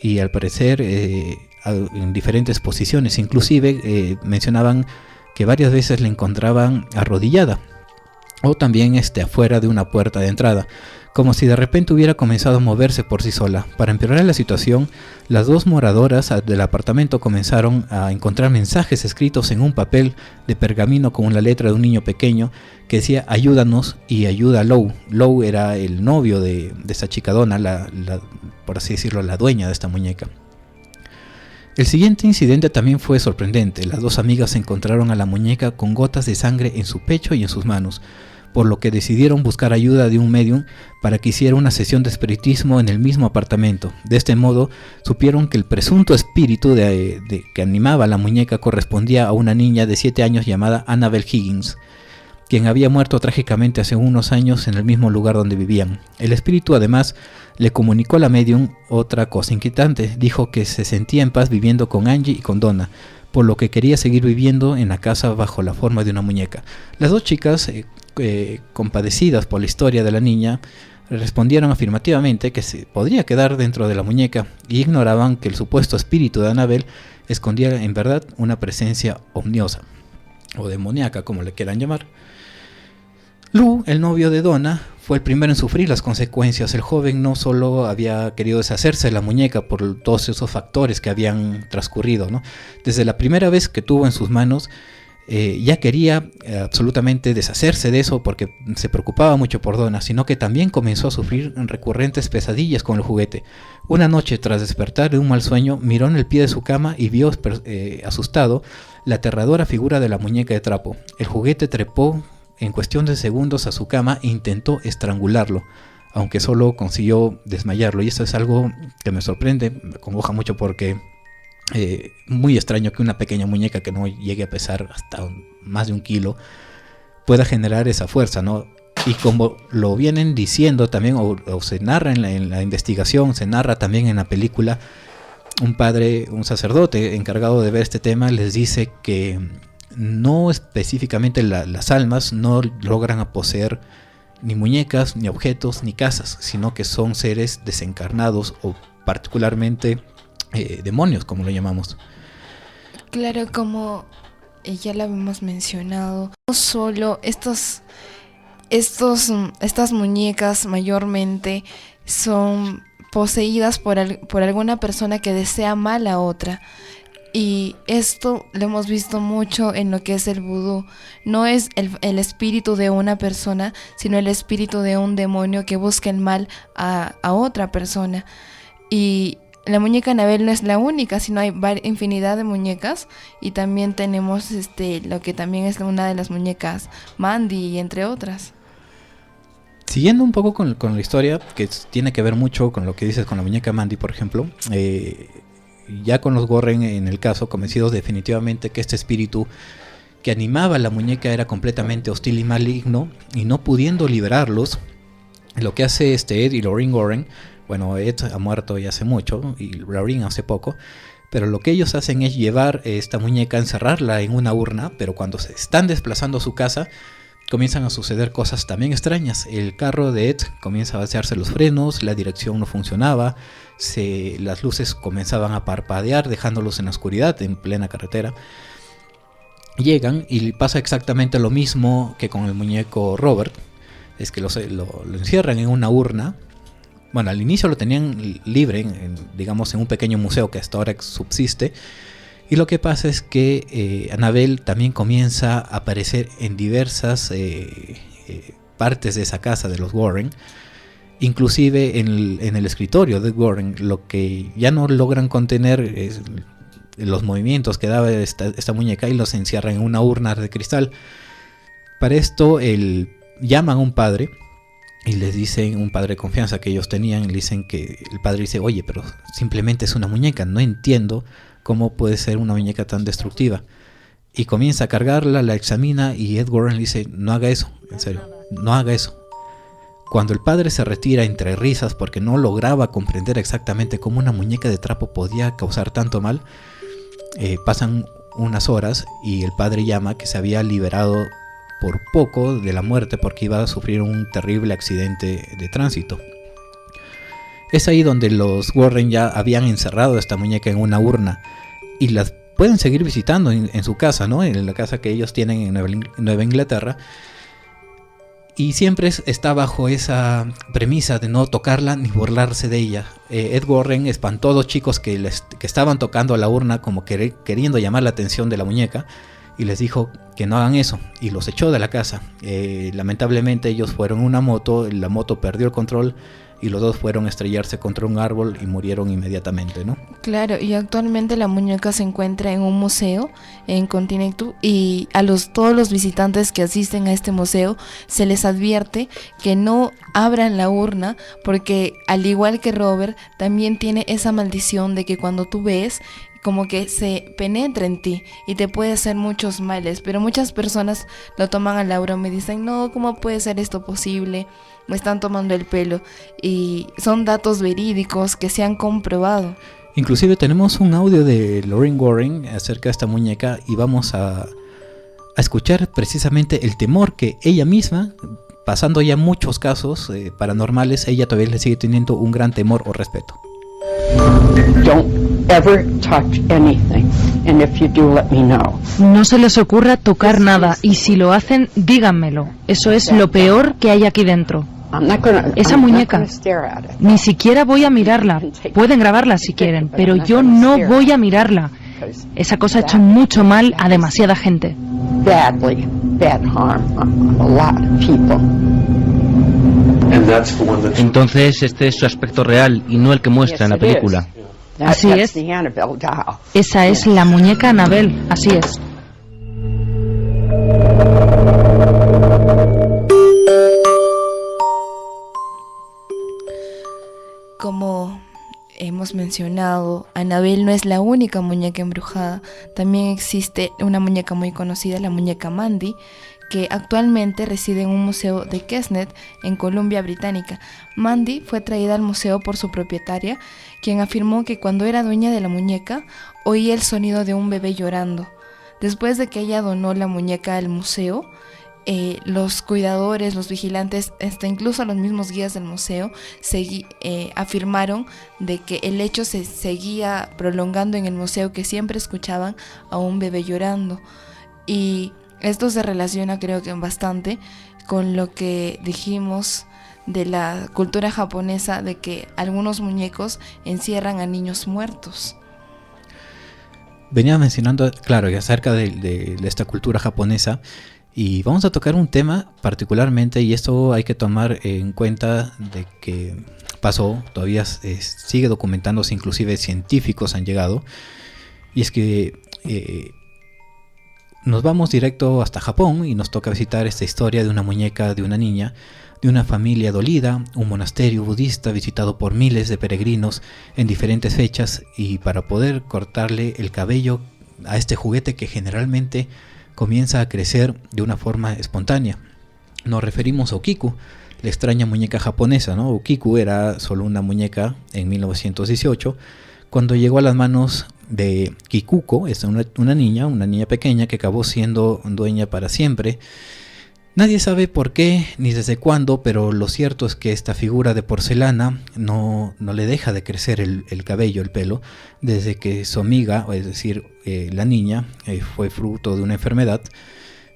y al parecer en diferentes posiciones. Inclusive mencionaban que varias veces la encontraban arrodillada o también afuera de una puerta de entrada, como si de repente hubiera comenzado a moverse por sí sola. Para empeorar la situación, las dos moradoras del apartamento comenzaron a encontrar mensajes escritos en un papel de pergamino con la letra de un niño pequeño que decía ayúdanos y ayuda a Lou. Lou era el novio de esa chica Donna, por así decirlo, la dueña de esta muñeca. El siguiente incidente también fue sorprendente. Las dos amigas encontraron a la muñeca con gotas de sangre en su pecho y en sus manos, por lo que decidieron buscar ayuda de un medium para que hiciera una sesión de espiritismo en el mismo apartamento. De este modo, supieron que el presunto espíritu que animaba a la muñeca correspondía a una niña de 7 años llamada Annabelle Higgins, quien había muerto trágicamente hace unos años en el mismo lugar donde vivían. El espíritu además le comunicó a la medium otra cosa inquietante. Dijo que se sentía en paz viviendo con Angie y con Donna, por lo que quería seguir viviendo en la casa bajo la forma de una muñeca. Las dos chicas, compadecidas por la historia de la niña, respondieron afirmativamente que se podría quedar dentro de la muñeca y ignoraban que el supuesto espíritu de Annabelle escondía en verdad una presencia omniosa o demoníaca, como le quieran llamar. Lou, el novio de Donna, fue el primero en sufrir las consecuencias. El joven no solo había querido deshacerse de la muñeca por todos esos factores que habían transcurrido, ¿no? Desde la primera vez que tuvo en sus manos, ya quería absolutamente deshacerse de eso porque se preocupaba mucho por Donna, sino que también comenzó a sufrir recurrentes pesadillas con el juguete. Una noche, tras despertar de un mal sueño, miró en el pie de su cama y vio asustado la aterradora figura de la muñeca de trapo. El juguete trepó en cuestión de segundos a su cama e intentó estrangularlo, aunque solo consiguió desmayarlo. Y esto es algo que me sorprende, me congoja mucho porque muy extraño que una pequeña muñeca que no llegue a pesar hasta más de 1 kilo pueda generar esa fuerza, ¿no? Y como lo vienen diciendo también, o se narra en la investigación, se narra también en la película, un sacerdote encargado de ver este tema les dice que no específicamente las almas no logran poseer ni muñecas, ni objetos, ni casas, sino que son seres desencarnados o particularmente demonios, como lo llamamos. Claro, como ya lo habíamos mencionado, no solo estas muñecas mayormente son poseídas por alguna persona que desea mal a otra. Y esto lo hemos visto mucho en lo que es el vudú. No es el espíritu de una persona, sino el espíritu de un demonio que busca el mal a otra persona. Y la muñeca Annabelle no es la única, sino hay infinidad de muñecas. Y también tenemos lo que también es una de las muñecas Mandy, entre otras. Siguiendo un poco con la historia, que tiene que ver mucho con lo que dices con la muñeca Mandy, por ejemplo, ya con los Warren en el caso, convencidos definitivamente que este espíritu que animaba a la muñeca era completamente hostil y maligno, y no pudiendo liberarlos, lo que hace Ed y Lorraine Warren, bueno, Ed ha muerto ya hace mucho y Lorraine hace poco, pero lo que ellos hacen es llevar esta muñeca, encerrarla en una urna, pero cuando se están desplazando a su casa comienzan a suceder cosas también extrañas. El carro de Ed comienza a vaciarse los frenos, la dirección no funcionaba, las luces comenzaban a parpadear dejándolos en la oscuridad en plena carretera. Llegan y pasa exactamente lo mismo que con el muñeco Robert, es que lo encierran en una urna. Bueno, al inicio lo tenían libre, digamos en un pequeño museo que hasta ahora subsiste. Y lo que pasa es que Annabelle también comienza a aparecer en diversas partes de esa casa de los Warren, inclusive en el escritorio de Warren. Lo que ya no logran contener es los movimientos que daba esta muñeca y los encierran en una urna de cristal. Para esto llaman a un padre y les dicen, un padre de confianza que ellos tenían, le dicen que el padre dice, oye, pero simplemente es una muñeca, no entiendo cómo puede ser una muñeca tan destructiva. Y comienza a cargarla, la examina y Ed Warren le dice, no haga eso, en serio, no haga eso. Cuando el padre se retira entre risas porque no lograba comprender exactamente cómo una muñeca de trapo podía causar tanto mal, pasan unas horas y el padre llama que se había liberado por poco de la muerte porque iba a sufrir un terrible accidente de tránsito. Es ahí donde los Warren ya habían encerrado a esta muñeca en una urna y las pueden seguir visitando en su casa, ¿no? En la casa que ellos tienen en Nueva Inglaterra. Y siempre está bajo esa premisa de no tocarla ni burlarse de ella. Ed Warren espantó a dos chicos que estaban tocando la urna como queriendo llamar la atención de la muñeca y les dijo que no hagan eso y los echó de la casa. Lamentablemente ellos fueron en una moto, la moto perdió el control y los dos fueron a estrellarse contra un árbol y murieron inmediatamente, ¿no? Claro, y actualmente la muñeca se encuentra en un museo en Continental y a todos los visitantes que asisten a este museo se les advierte que no abran la urna porque, al igual que Robert, también tiene esa maldición de que cuando tú ves, como que se penetra en ti y te puede hacer muchos males, pero muchas personas lo toman a la broma y dicen, no, ¿cómo puede ser esto posible? Me están tomando el pelo, y son datos verídicos que se han comprobado. Inclusive tenemos un audio de Lorraine Warren acerca de esta muñeca y vamos a escuchar precisamente el temor que ella misma, pasando ya muchos casos paranormales, ella todavía le sigue teniendo un gran temor o respeto. Don't ever touch anything, and if you do, let me know. No se les ocurra tocar nada, y si lo hacen, díganmelo. Eso es lo peor que hay aquí dentro. Esa muñeca, ni siquiera voy a mirarla. Pueden grabarla si quieren, pero yo no voy a mirarla. Esa cosa ha hecho mucho mal a demasiada gente. Bad harm a lot of people. Entonces este es su aspecto real y no el que muestra en la película. Así es. Esa es la muñeca Annabelle, así es. Como hemos mencionado, Annabelle no es la única muñeca embrujada. También existe una muñeca muy conocida, la muñeca Mandy, que actualmente reside en un museo de Kesnet, en Columbia Británica. Mandy fue traída al museo por su propietaria, quien afirmó que cuando era dueña de la muñeca, oía el sonido de un bebé llorando. Después de que ella donó la muñeca al museo, los cuidadores, los vigilantes, hasta incluso los mismos guías del museo afirmaron de que el hecho se seguía prolongando en el museo, que siempre escuchaban a un bebé llorando. Y esto se relaciona, creo que bastante, con lo que dijimos de la cultura japonesa, de que algunos muñecos encierran a niños muertos. Venía mencionando, claro, acerca de esta cultura japonesa, y vamos a tocar un tema particularmente, y esto hay que tomar en cuenta de que pasó, todavía sigue documentándose, inclusive científicos han llegado, y es que nos vamos directo hasta Japón y nos toca visitar esta historia de una muñeca de una niña, de una familia dolida, un monasterio budista visitado por miles de peregrinos en diferentes fechas, y para poder cortarle el cabello a este juguete que generalmente comienza a crecer de una forma espontánea. Nos referimos a Okiku, la extraña muñeca japonesa, ¿no? Okiku era solo una muñeca en 1918, cuando llegó a las manos de Kikuko, es una niña pequeña que acabó siendo dueña para siempre. Nadie sabe por qué ni desde cuándo, pero lo cierto es que esta figura de porcelana no le deja de crecer el cabello, el pelo, desde que su amiga, es decir, la niña, fue fruto de una enfermedad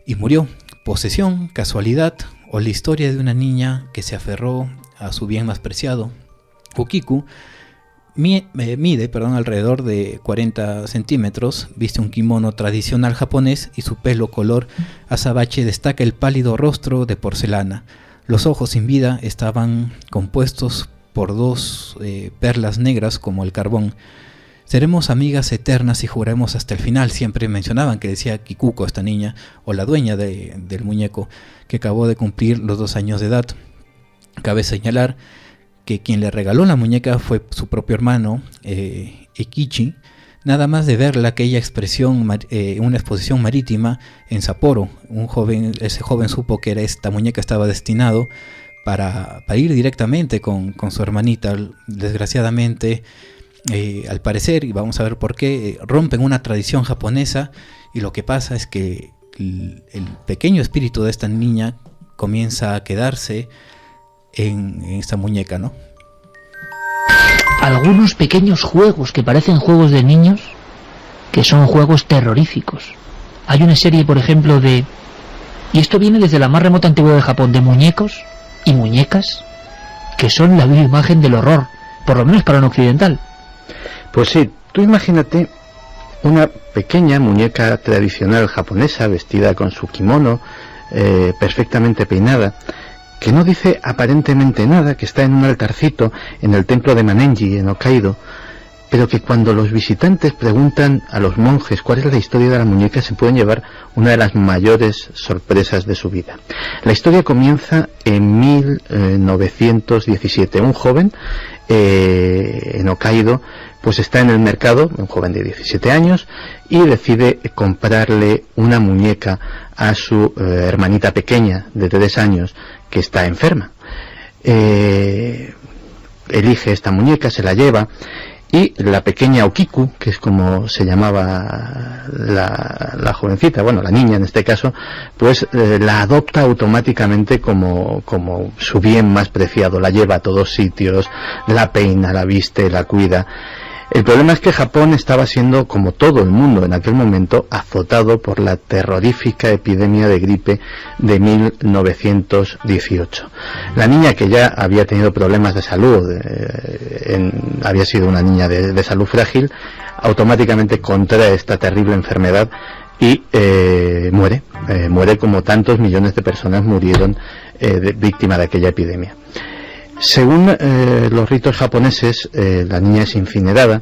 y murió. Posesión, casualidad o la historia de una niña que se aferró a su bien más preciado. Okiku mide alrededor de 40 centímetros, viste un kimono tradicional japonés y su pelo color azabache destaca el pálido rostro de porcelana. Los ojos sin vida estaban compuestos por dos perlas negras como el carbón. Seremos amigas eternas y juraremos hasta el final, siempre mencionaban, que decía Kikuko, esta niña, o la dueña del muñeco, que acabó de cumplir los 2 años de edad. Cabe señalar que quien le regaló la muñeca fue su propio hermano, Eikichi. Nada más de verla, aquella expresión, una exposición marítima en Sapporo, ese joven supo que esta muñeca estaba destinado para ir directamente con su hermanita. Desgraciadamente, al parecer, y vamos a ver por qué, rompen una tradición japonesa, y lo que pasa es que el pequeño espíritu de esta niña comienza a quedarse en esta muñeca, ¿no? Algunos pequeños juegos que parecen juegos de niños, que son juegos terroríficos. Hay una serie, por ejemplo, y esto viene desde la más remota antigüedad de Japón, de muñecos y muñecas que son la viva imagen del horror, por lo menos para un occidental. Pues sí, tú imagínate una pequeña muñeca tradicional japonesa, vestida con su kimono, perfectamente peinada, que no dice aparentemente nada, que está en un altarcito en el templo de Manenji, en Hokkaido, pero que cuando los visitantes preguntan a los monjes cuál es la historia de la muñeca, se pueden llevar una de las mayores sorpresas de su vida. La historia comienza en 1917. Un joven en Hokkaido pues está en el mercado, un joven de 17 años, y decide comprarle una muñeca a su hermanita pequeña de 3 años que está enferma. Elige esta muñeca, se la lleva, y la pequeña Okiku, que es como se llamaba la jovencita, bueno, la niña en este caso, pues la adopta automáticamente como su bien más preciado. La lleva a todos sitios, la peina, la viste, la cuida. El problema es que Japón estaba siendo, como todo el mundo en aquel momento, azotado por la terrorífica epidemia de gripe de 1918. La niña, que ya había tenido problemas de salud, había sido una niña de salud frágil, automáticamente contrae esta terrible enfermedad y muere como tantos millones de personas murieron víctimas de aquella epidemia. Según los ritos japoneses, la niña es incinerada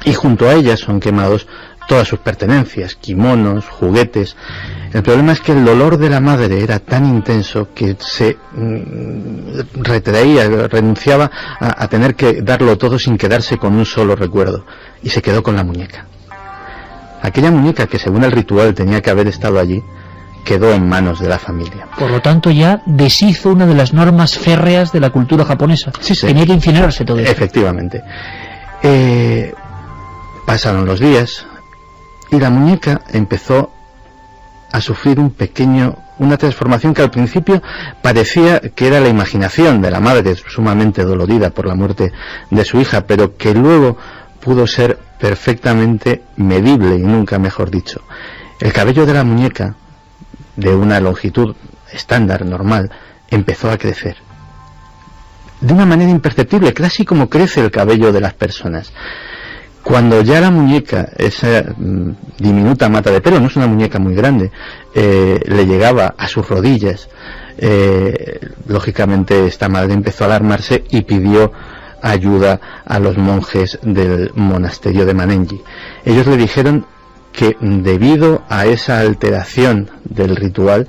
y junto a ella son quemados todas sus pertenencias, kimonos, juguetes. El problema es que el dolor de la madre era tan intenso que se renunciaba a tener que darlo todo sin quedarse con un solo recuerdo, y se quedó con la muñeca. Aquella muñeca, que según el ritual tenía que haber estado allí, quedó en manos de la familia. Por lo tanto, ya deshizo una de las normas férreas de la cultura japonesa. Sí. Tenía que incinerarse todo eso. Efectivamente. Pasaron los días y la muñeca empezó a sufrir una transformación que al principio parecía que era la imaginación de la madre, sumamente dolorida por la muerte de su hija, pero que luego pudo ser perfectamente medible, y nunca mejor dicho. El cabello de la muñeca, de una longitud estándar, normal, empezó a crecer de una manera imperceptible, casi como crece el cabello de las personas. Cuando ya la muñeca, esa diminuta mata de pelo, no es una muñeca muy grande, le llegaba a sus rodillas, lógicamente esta madre empezó a alarmarse y pidió ayuda a los monjes del monasterio de Manenji. Ellos le dijeron que debido a esa alteración del ritual,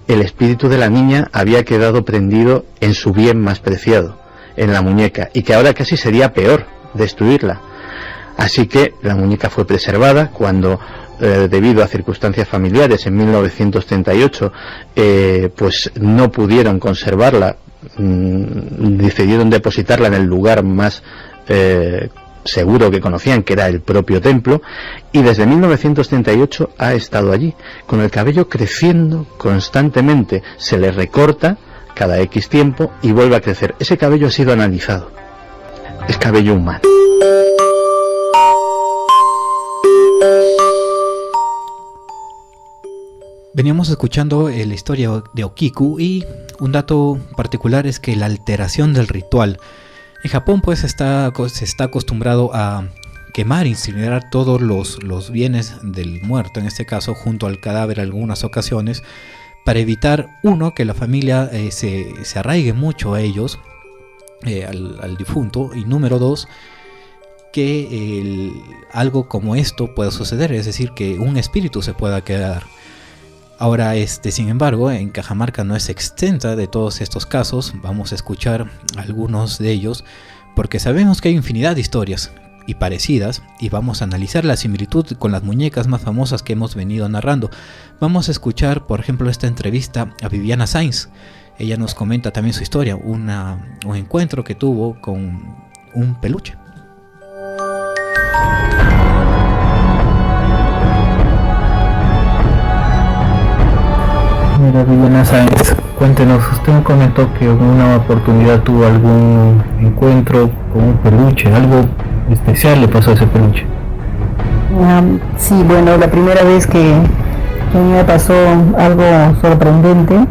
el espíritu de la niña había quedado prendido en su bien más preciado, en la muñeca, y que ahora casi sería peor destruirla. Así que la muñeca fue preservada. Cuando, debido a circunstancias familiares, en 1938, pues no pudieron conservarla, decidieron depositarla en el lugar más seguro que conocían, que era el propio templo, y desde 1938 ha estado allí, con el cabello creciendo constantemente. Se le recorta cada X tiempo y vuelve a crecer. Ese cabello ha sido analizado, es cabello humano. Veníamos escuchando la historia de Okiku, y un dato particular es que la alteración del ritual en Japón pues se está acostumbrado a quemar, incinerar todos los bienes del muerto, en este caso junto al cadáver en algunas ocasiones, para evitar, uno, que la familia se arraigue mucho a ellos, al difunto, y número dos, que algo como esto pueda suceder, es decir, que un espíritu se pueda quedar. Ahora, sin embargo, en Cajamarca no es exenta de todos estos casos. Vamos a escuchar algunos de ellos, porque sabemos que hay infinidad de historias y parecidas, y vamos a analizar la similitud con las muñecas más famosas que hemos venido narrando. Vamos a escuchar, por ejemplo, esta entrevista a Viviana Sainz. ella nos comenta también su historia, un encuentro que tuvo con un peluche. Señora Viviana Sáenz, cuéntenos, usted comentó que en una oportunidad tuvo algún encuentro con un peluche, algo especial le pasó a ese peluche. Sí, bueno, la primera vez que a mí me pasó algo sorprendente es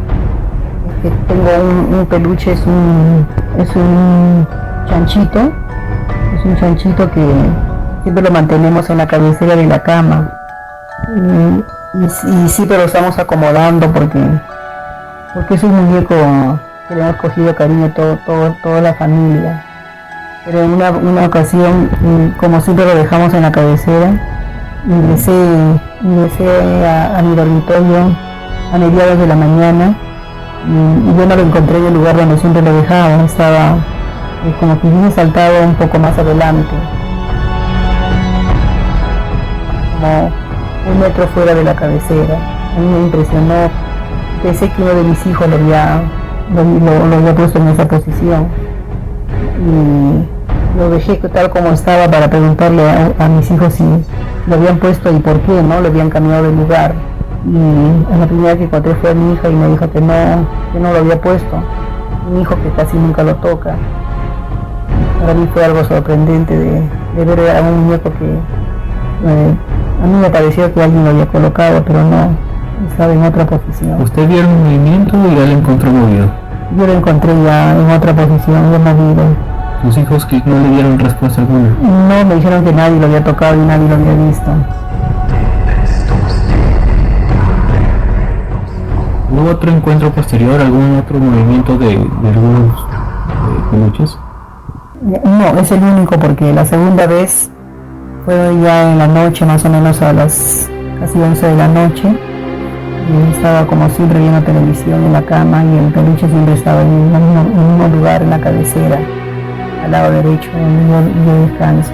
que tengo un peluche, es un chanchito, que siempre lo mantenemos en la cabecera de la cama. Y siempre lo estamos acomodando porque es un muñeco que le hemos cogido cariño toda la familia. Pero en una ocasión, como siempre lo dejamos en la cabecera, ingresé a mi dormitorio a mediados de la mañana y yo no lo encontré en el lugar donde siempre lo dejaba, estaba como que hubiese saltado un poco más adelante, como 1 metro fuera de la cabecera. A mí me impresionó, pensé que uno de mis hijos lo había puesto en esa posición y lo dejé tal como estaba para preguntarle a mis hijos si lo habían puesto y por qué no lo habían cambiado de lugar. Y la primera que encontré fue a mi hija y me dijo que no lo había puesto. Mi hijo que casi nunca lo toca. Para mí fue algo sorprendente de ver a un muñeco que a mí me pareció que alguien lo había colocado, pero no, estaba en otra posición. ¿Usted vio el movimiento y ya lo encontró movido? Yo lo encontré ya en otra posición, ya movido. ¿Sus hijos que no le dieron respuesta alguna? No, me dijeron que nadie lo había tocado y nadie lo había visto. ¿Hubo otro encuentro posterior, algún otro movimiento de algunos peluches? No, es el único porque la segunda vez fue ya en la noche, más o menos a las casi 11 de la noche. Y estaba como siempre viendo televisión en la cama y el peluche siempre estaba en el mismo lugar, en la cabecera, al lado derecho, yo descanso.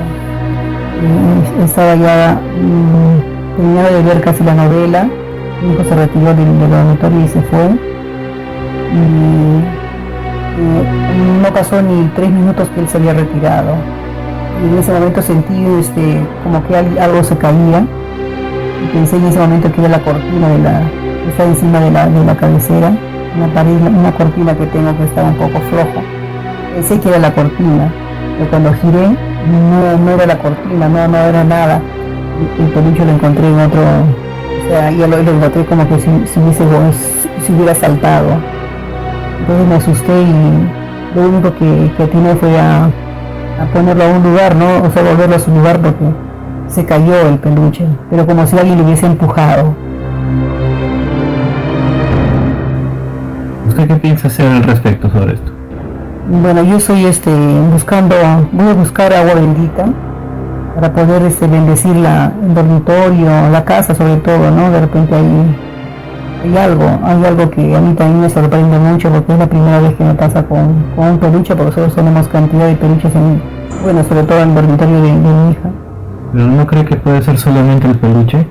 Y estaba ya terminaba de ver casi la novela. Mi hijo se retiró del dormitorio y se fue. Y no pasó ni 3 minutos que él se había retirado. Y en ese momento sentí como que algo se caía. Y pensé en ese momento que era la cortina que está encima de la cabecera. Una cortina que tengo que estaba un poco floja. Pensé que era la cortina. Pero cuando giré, no era la cortina, no era nada. El peluche lo encontré en otro. O sea, yo lo encontré como que si hubiera saltado. Entonces me asusté y lo único que atiné fue a ponerlo a un lugar, ¿no? O sea, volverlo a su lugar porque se cayó el peluche, pero como si alguien lo hubiese empujado. ¿Usted qué piensa hacer al respecto sobre esto? Bueno, yo estoy voy a buscar agua bendita para poder bendecir el dormitorio, la casa sobre todo, ¿no? De repente hay algo que a mí también me sorprende mucho porque es la primera vez que me pasa con un peluche, porque nosotros tenemos cantidad de peluches sobre todo en el dormitorio de mi hija. ¿Pero no cree que puede ser solamente el peluche?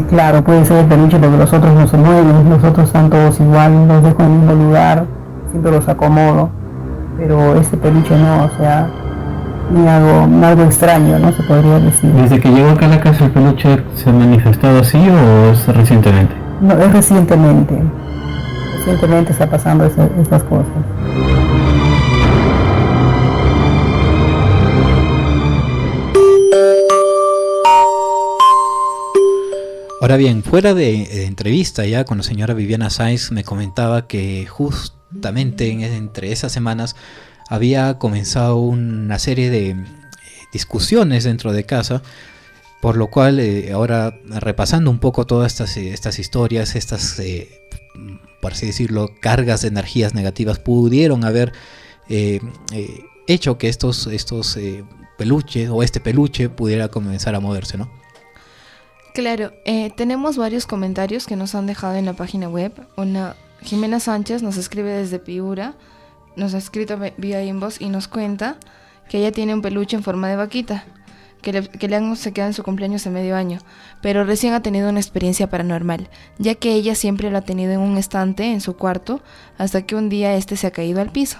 Claro, puede ser el peluche porque los otros no se mueven, los otros están todos igual, los dejo en el mismo lugar, siempre los acomodo, pero este peluche no, o sea, algo extraño, ¿no? Se podría decir. ¿Desde que llegó acá a la casa el peluche se ha manifestado así o es recientemente? No, es recientemente. Recientemente está pasando estas cosas. Ahora bien, fuera de entrevista ya con la señora Viviana Sáenz, me comentaba que justamente entre esas semanas había comenzado una serie de discusiones dentro de casa, por lo cual ahora repasando un poco todas estas historias, por así decirlo, cargas de energías negativas pudieron haber hecho que estos peluches o este peluche pudiera comenzar a moverse, ¿no? Claro, tenemos varios comentarios que nos han dejado en la página web. Jimena Sánchez nos escribe desde Piura, nos ha escrito vía inbox y nos cuenta que ella tiene un peluche en forma de vaquita. que le han obsequiado en su cumpleaños de medio año, pero recién ha tenido una experiencia paranormal, ya que ella siempre lo ha tenido en un estante en su cuarto, hasta que un día este se ha caído al piso.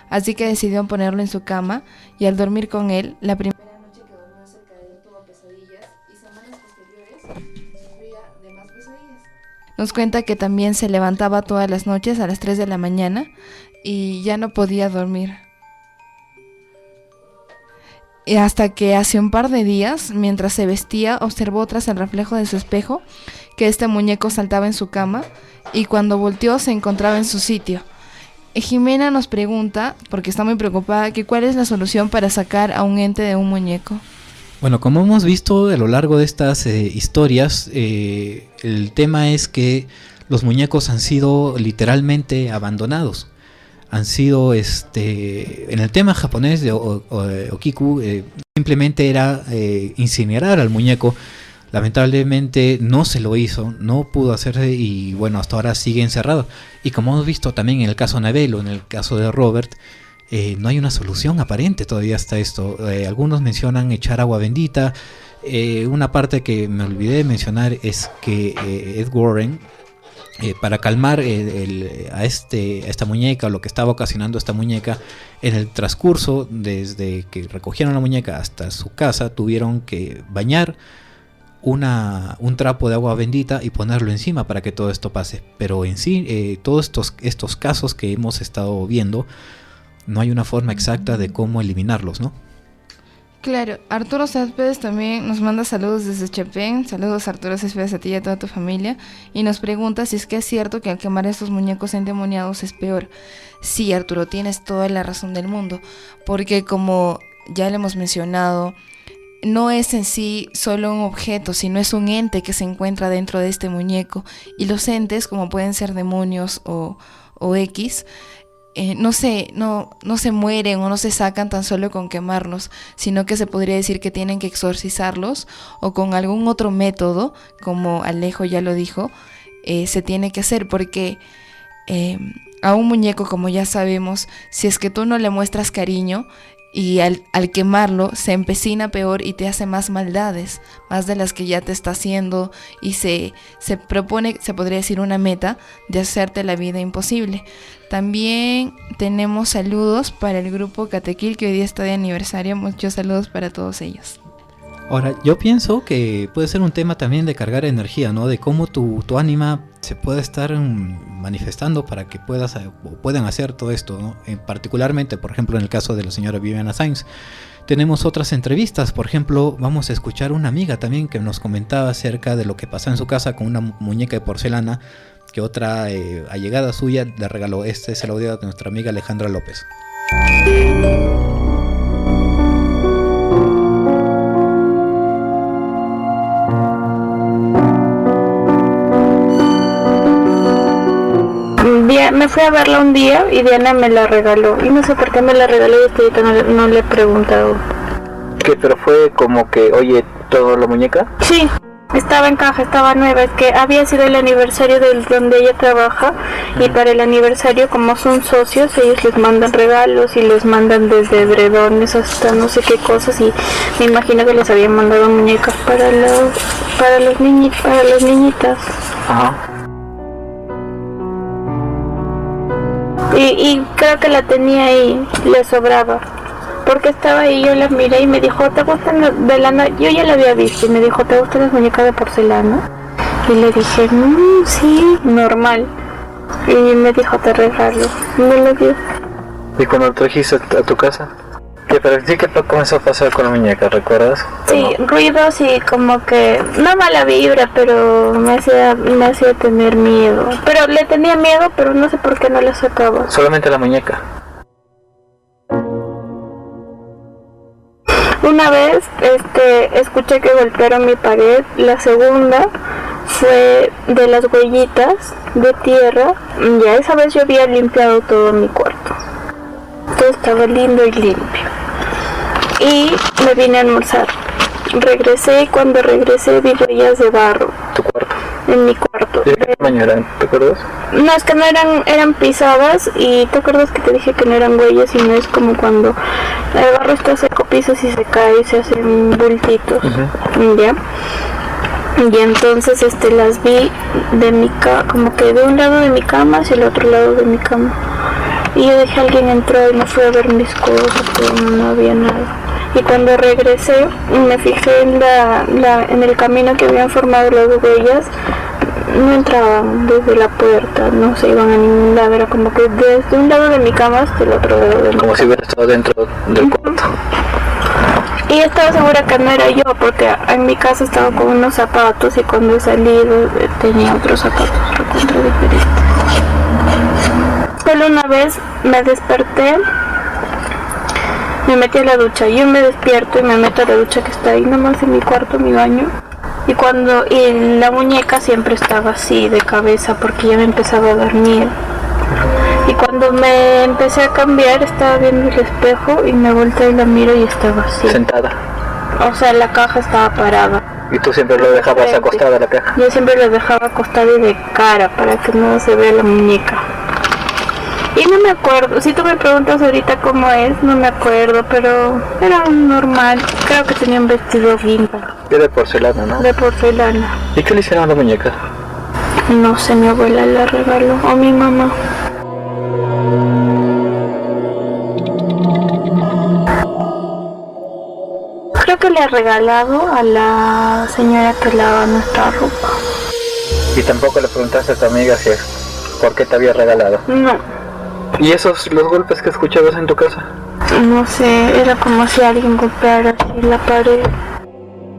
Así que decidió ponerlo en su cama, y al dormir con él, la primera noche que durmió cerca de él tuvo pesadillas, y semanas posteriores sufría de más pesadillas. Nos cuenta que también se levantaba todas las noches a las 3 de la mañana y ya no podía dormir. Y hasta que hace un par de días, mientras se vestía, observó tras el reflejo de su espejo que este muñeco saltaba en su cama, y cuando volteó se encontraba en su sitio. Jimena nos pregunta, porque está muy preocupada, que cuál es la solución para sacar a un ente de un muñeco. Bueno, como hemos visto a lo largo de estas historias, el tema es que los muñecos han sido literalmente abandonados. Han sido, en el tema japonés de Okiku, simplemente era incinerar al muñeco. Lamentablemente no se lo hizo, no pudo hacerse, y bueno, hasta ahora sigue encerrado. Y como hemos visto también en el caso Anabel o en el caso de Robert, no hay una solución aparente todavía hasta esto. Algunos mencionan echar agua bendita. Una parte que me olvidé de mencionar es que Ed Warren, para calmar a esta muñeca, o lo que estaba ocasionando esta muñeca, en el transcurso desde que recogieron la muñeca hasta su casa, tuvieron que bañar un trapo de agua bendita y ponerlo encima para que todo esto pase. Pero en sí, todos estos casos que hemos estado viendo, no hay una forma exacta de cómo eliminarlos, ¿no? Claro, Arturo Céspedes también nos manda saludos desde Chepén. Saludos, Arturo Céspedes, a ti y a toda tu familia. Y nos pregunta si es que es cierto que al quemar estos muñecos endemoniados es peor. Sí, Arturo, tienes toda la razón del mundo, porque como ya le hemos mencionado, no es en sí solo un objeto, sino es un ente que se encuentra dentro de este muñeco. Y los entes, como pueden ser demonios o X, no se mueren o no se sacan tan solo con quemarlos, sino que se podría decir que tienen que exorcizarlos, o con algún otro método, como Alejo ya lo dijo, se tiene que hacer, porque a un muñeco, como ya sabemos, si es que tú no le muestras cariño, y al quemarlo se empecina peor y te hace más maldades, más de las que ya te está haciendo, y se propone, se podría decir, una meta de hacerte la vida imposible. También tenemos saludos para el grupo Catequil, que hoy día está de aniversario. Muchos saludos para todos ellos. Ahora, yo pienso que puede ser un tema también de cargar energía, ¿no? De cómo tu ánima se puede estar manifestando para que puedan hacer todo esto, ¿no? Particularmente, por ejemplo, en el caso de la señora Viviana Sainz. Tenemos otras entrevistas, por ejemplo, vamos a escuchar una amiga también que nos comentaba acerca de lo que pasó en su casa con una muñeca de porcelana que otra allegada suya le regaló. Este es el audio de nuestra amiga Alejandra López. Me fui a verla un día y Diana me la regaló, y no sé por qué me la regaló, y hasta ahorita no le he preguntado. ¿Qué? ¿Pero fue como que, oye, todo la muñeca? Sí, estaba en caja, estaba nueva. Es que había sido el aniversario del donde ella trabaja, y para el aniversario, como son socios, ellos les mandan regalos y les mandan desde edredones hasta no sé qué cosas, y me imagino que les habían mandado muñecas para las niñitas. Ajá. Y creo que la tenía ahí, le sobraba, porque estaba ahí, yo la miré y me dijo, ¿te gustan de lana? Yo ya la había visto y me dijo, ¿te gustan las muñecas de porcelana? Y le dije, sí, normal. Y me dijo, te regalo, y me lo dio. ¿Y cuando lo trajiste a tu casa? Pero sí, ¿qué comenzó a pasar con la muñeca, recuerdas? Sí, ruidos y como que, no mala vibra, pero me hacía tener miedo. Pero le tenía miedo, pero no sé por qué no la sacaba. Solamente la muñeca. Una vez escuché que golpearon mi pared. La segunda fue de las huellitas de tierra. Ya esa vez yo había limpiado todo mi cuarto. Todo estaba lindo y limpio. Y me vine a almorzar. Regresé, y cuando regresé vi huellas de barro. ¿Tu cuarto? en mi cuarto. ¿De qué tamaño eran? ¿Te acuerdas? No, es que no eran pisadas, y ¿te acuerdas que te dije que no eran huellas? Y no es como cuando el barro está seco, pisas y se cae y se hacen bultitos. ¿Ya? Y entonces las vi de mi como que de un lado de mi cama hacia el otro lado de mi cama. Y yo dije, alguien entró y me fui a ver mis cosas, pero no había nada. Y cuando regresé, me fijé en el camino que habían formado las huellas. No entraban desde la puerta, no se iban a ningún lado, era como que desde un lado de mi cama hasta el otro lado de mi cama. Como si hubiera estado dentro del cuarto. Y estaba segura que no era yo, porque en mi casa estaba con unos zapatos y cuando he salido tenía otros zapatos recontra diferentes. Solo una vez me desperté, me metí a la ducha. Yo me despierto y me meto a la ducha que está ahí nomás en mi cuarto, mi baño. Y la muñeca siempre estaba así de cabeza porque ya me empezaba a dar miedo. Y cuando me empecé a cambiar estaba viendo el espejo y me volteé y la miro y estaba así. Sentada. O sea, la caja estaba parada. ¿Y tú siempre lo dejabas acostada la caja? Yo siempre lo dejaba acostada y de cara para que no se vea la muñeca. Y no me acuerdo, si tú me preguntas ahorita cómo es, no me acuerdo, pero era normal. Creo que tenía un vestido guinda. Era de porcelana, ¿no? De porcelana. ¿Y qué le hicieron a la muñeca? No sé, mi abuela la regaló, o mi mamá. Creo que le he regalado a la señora que lava nuestra ropa. ¿Y tampoco le preguntaste a tu amiga si por qué te había regalado? No. ¿Y los golpes que escuchabas en tu casa? No sé, era como si alguien golpeara así la pared.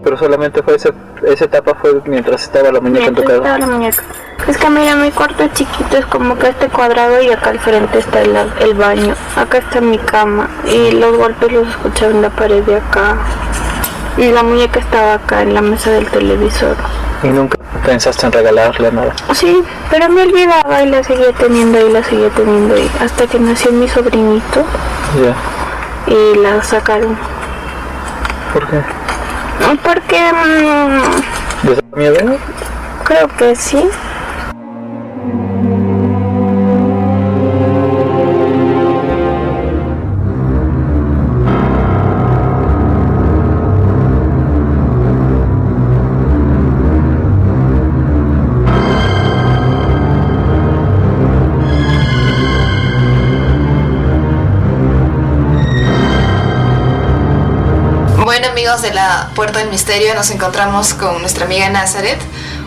Pero solamente fue esa etapa fue mientras estaba la muñeca en tu casa. Estaba la muñeca. Es que mira, mi cuarto es chiquito, es como que este cuadrado y acá al frente está el baño. Acá está mi cama y los golpes los escuchaba en la pared de acá. Y la muñeca estaba acá en la mesa del televisor. ¿Y nunca pensaste en regalarle nada? Sí, pero me olvidaba y la seguía teniendo ahí, hasta que nació mi sobrinito. Ya. Y la sacaron. ¿Por qué? Porque... ¿Les da miedo? Creo que sí. Bueno, amigos de la Puerta del Misterio, nos encontramos con nuestra amiga Nazaret,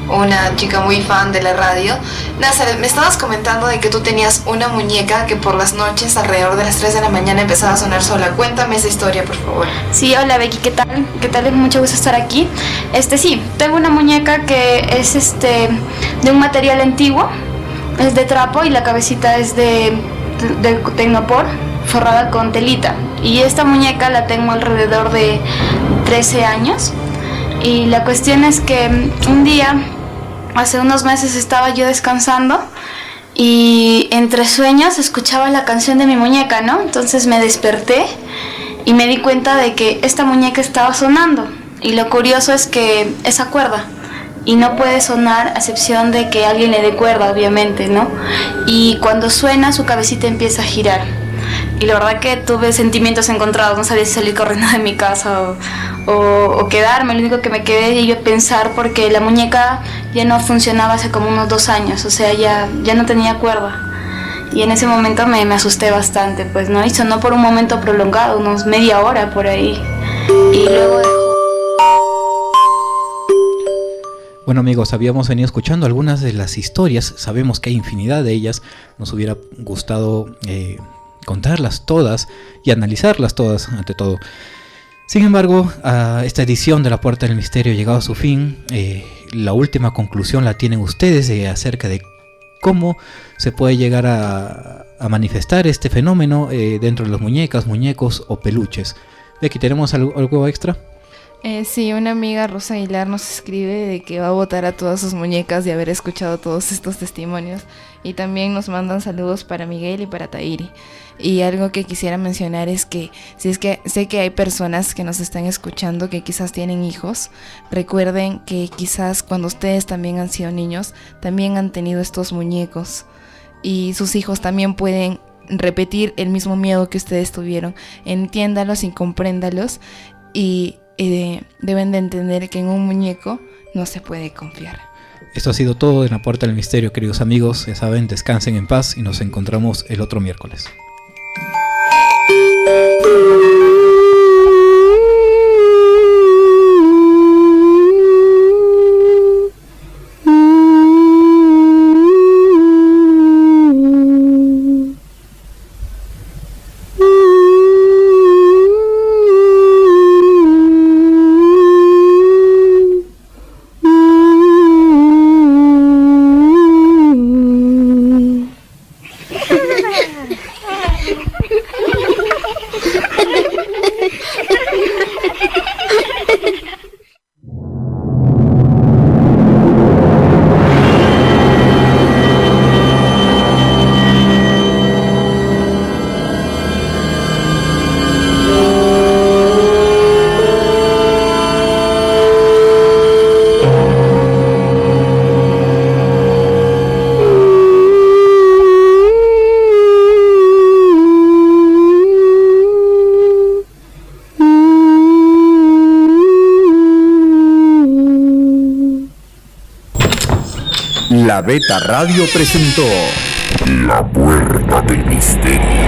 una chica muy fan de la radio. Nazaret, me estabas comentando de que tú tenías una muñeca que por las noches, alrededor de las 3 de la mañana, empezaba a sonar sola. Cuéntame esa historia, por favor. Sí, hola Becky, ¿qué tal? ¿Qué tal? Es mucho gusto estar aquí. Sí, tengo una muñeca que es de un material antiguo, es de trapo y la cabecita es de tecnopor, forrada con telita. Y esta muñeca la tengo alrededor de 13 años. Y la cuestión es que un día, hace unos meses, estaba yo descansando y entre sueños escuchaba la canción de mi muñeca, ¿no? Entonces me desperté y me di cuenta de que esta muñeca estaba sonando. Y lo curioso es que esa cuerda, y no puede sonar a excepción de que alguien le dé cuerda, obviamente, ¿no? Y cuando suena, su cabecita empieza a girar. Y la verdad que tuve sentimientos encontrados, no sabía si salir corriendo de mi casa o quedarme. Lo único que me quedé y yo pensar, porque la muñeca ya no funcionaba hace como unos 2 años, o sea, ya no tenía cuerda. Y en ese momento me asusté bastante, pues, ¿no? Y sonó por un momento prolongado, unos media hora por ahí. Y luego dejó. Bueno, amigos, habíamos venido escuchando algunas de las historias, sabemos que hay infinidad de ellas, nos hubiera gustado contarlas todas y analizarlas todas ante todo. Sin embargo, esta edición de La Puerta del Misterio ha llegado a su fin. La última conclusión la tienen ustedes acerca de cómo se puede llegar a manifestar este fenómeno dentro de las muñecas, muñecos o peluches. Becky, ¿tenemos algo extra? Sí, una amiga, Rosa Aguilar, nos escribe de que va a votar a todas sus muñecas de haber escuchado todos estos testimonios. Y también nos mandan saludos para Miguel y para Tairi. Y algo que quisiera mencionar es que si es que sé que hay personas que nos están escuchando que quizás tienen hijos, recuerden que quizás cuando ustedes también han sido niños, también han tenido estos muñecos y sus hijos también pueden repetir el mismo miedo que ustedes tuvieron. Entiéndalos y compréndalos y deben de entender que en un muñeco no se puede confiar. Esto ha sido todo en La Puerta del Misterio, queridos amigos. Ya saben, descansen en paz y nos encontramos el otro miércoles. La Beta Radio presentó La Puerta del Misterio.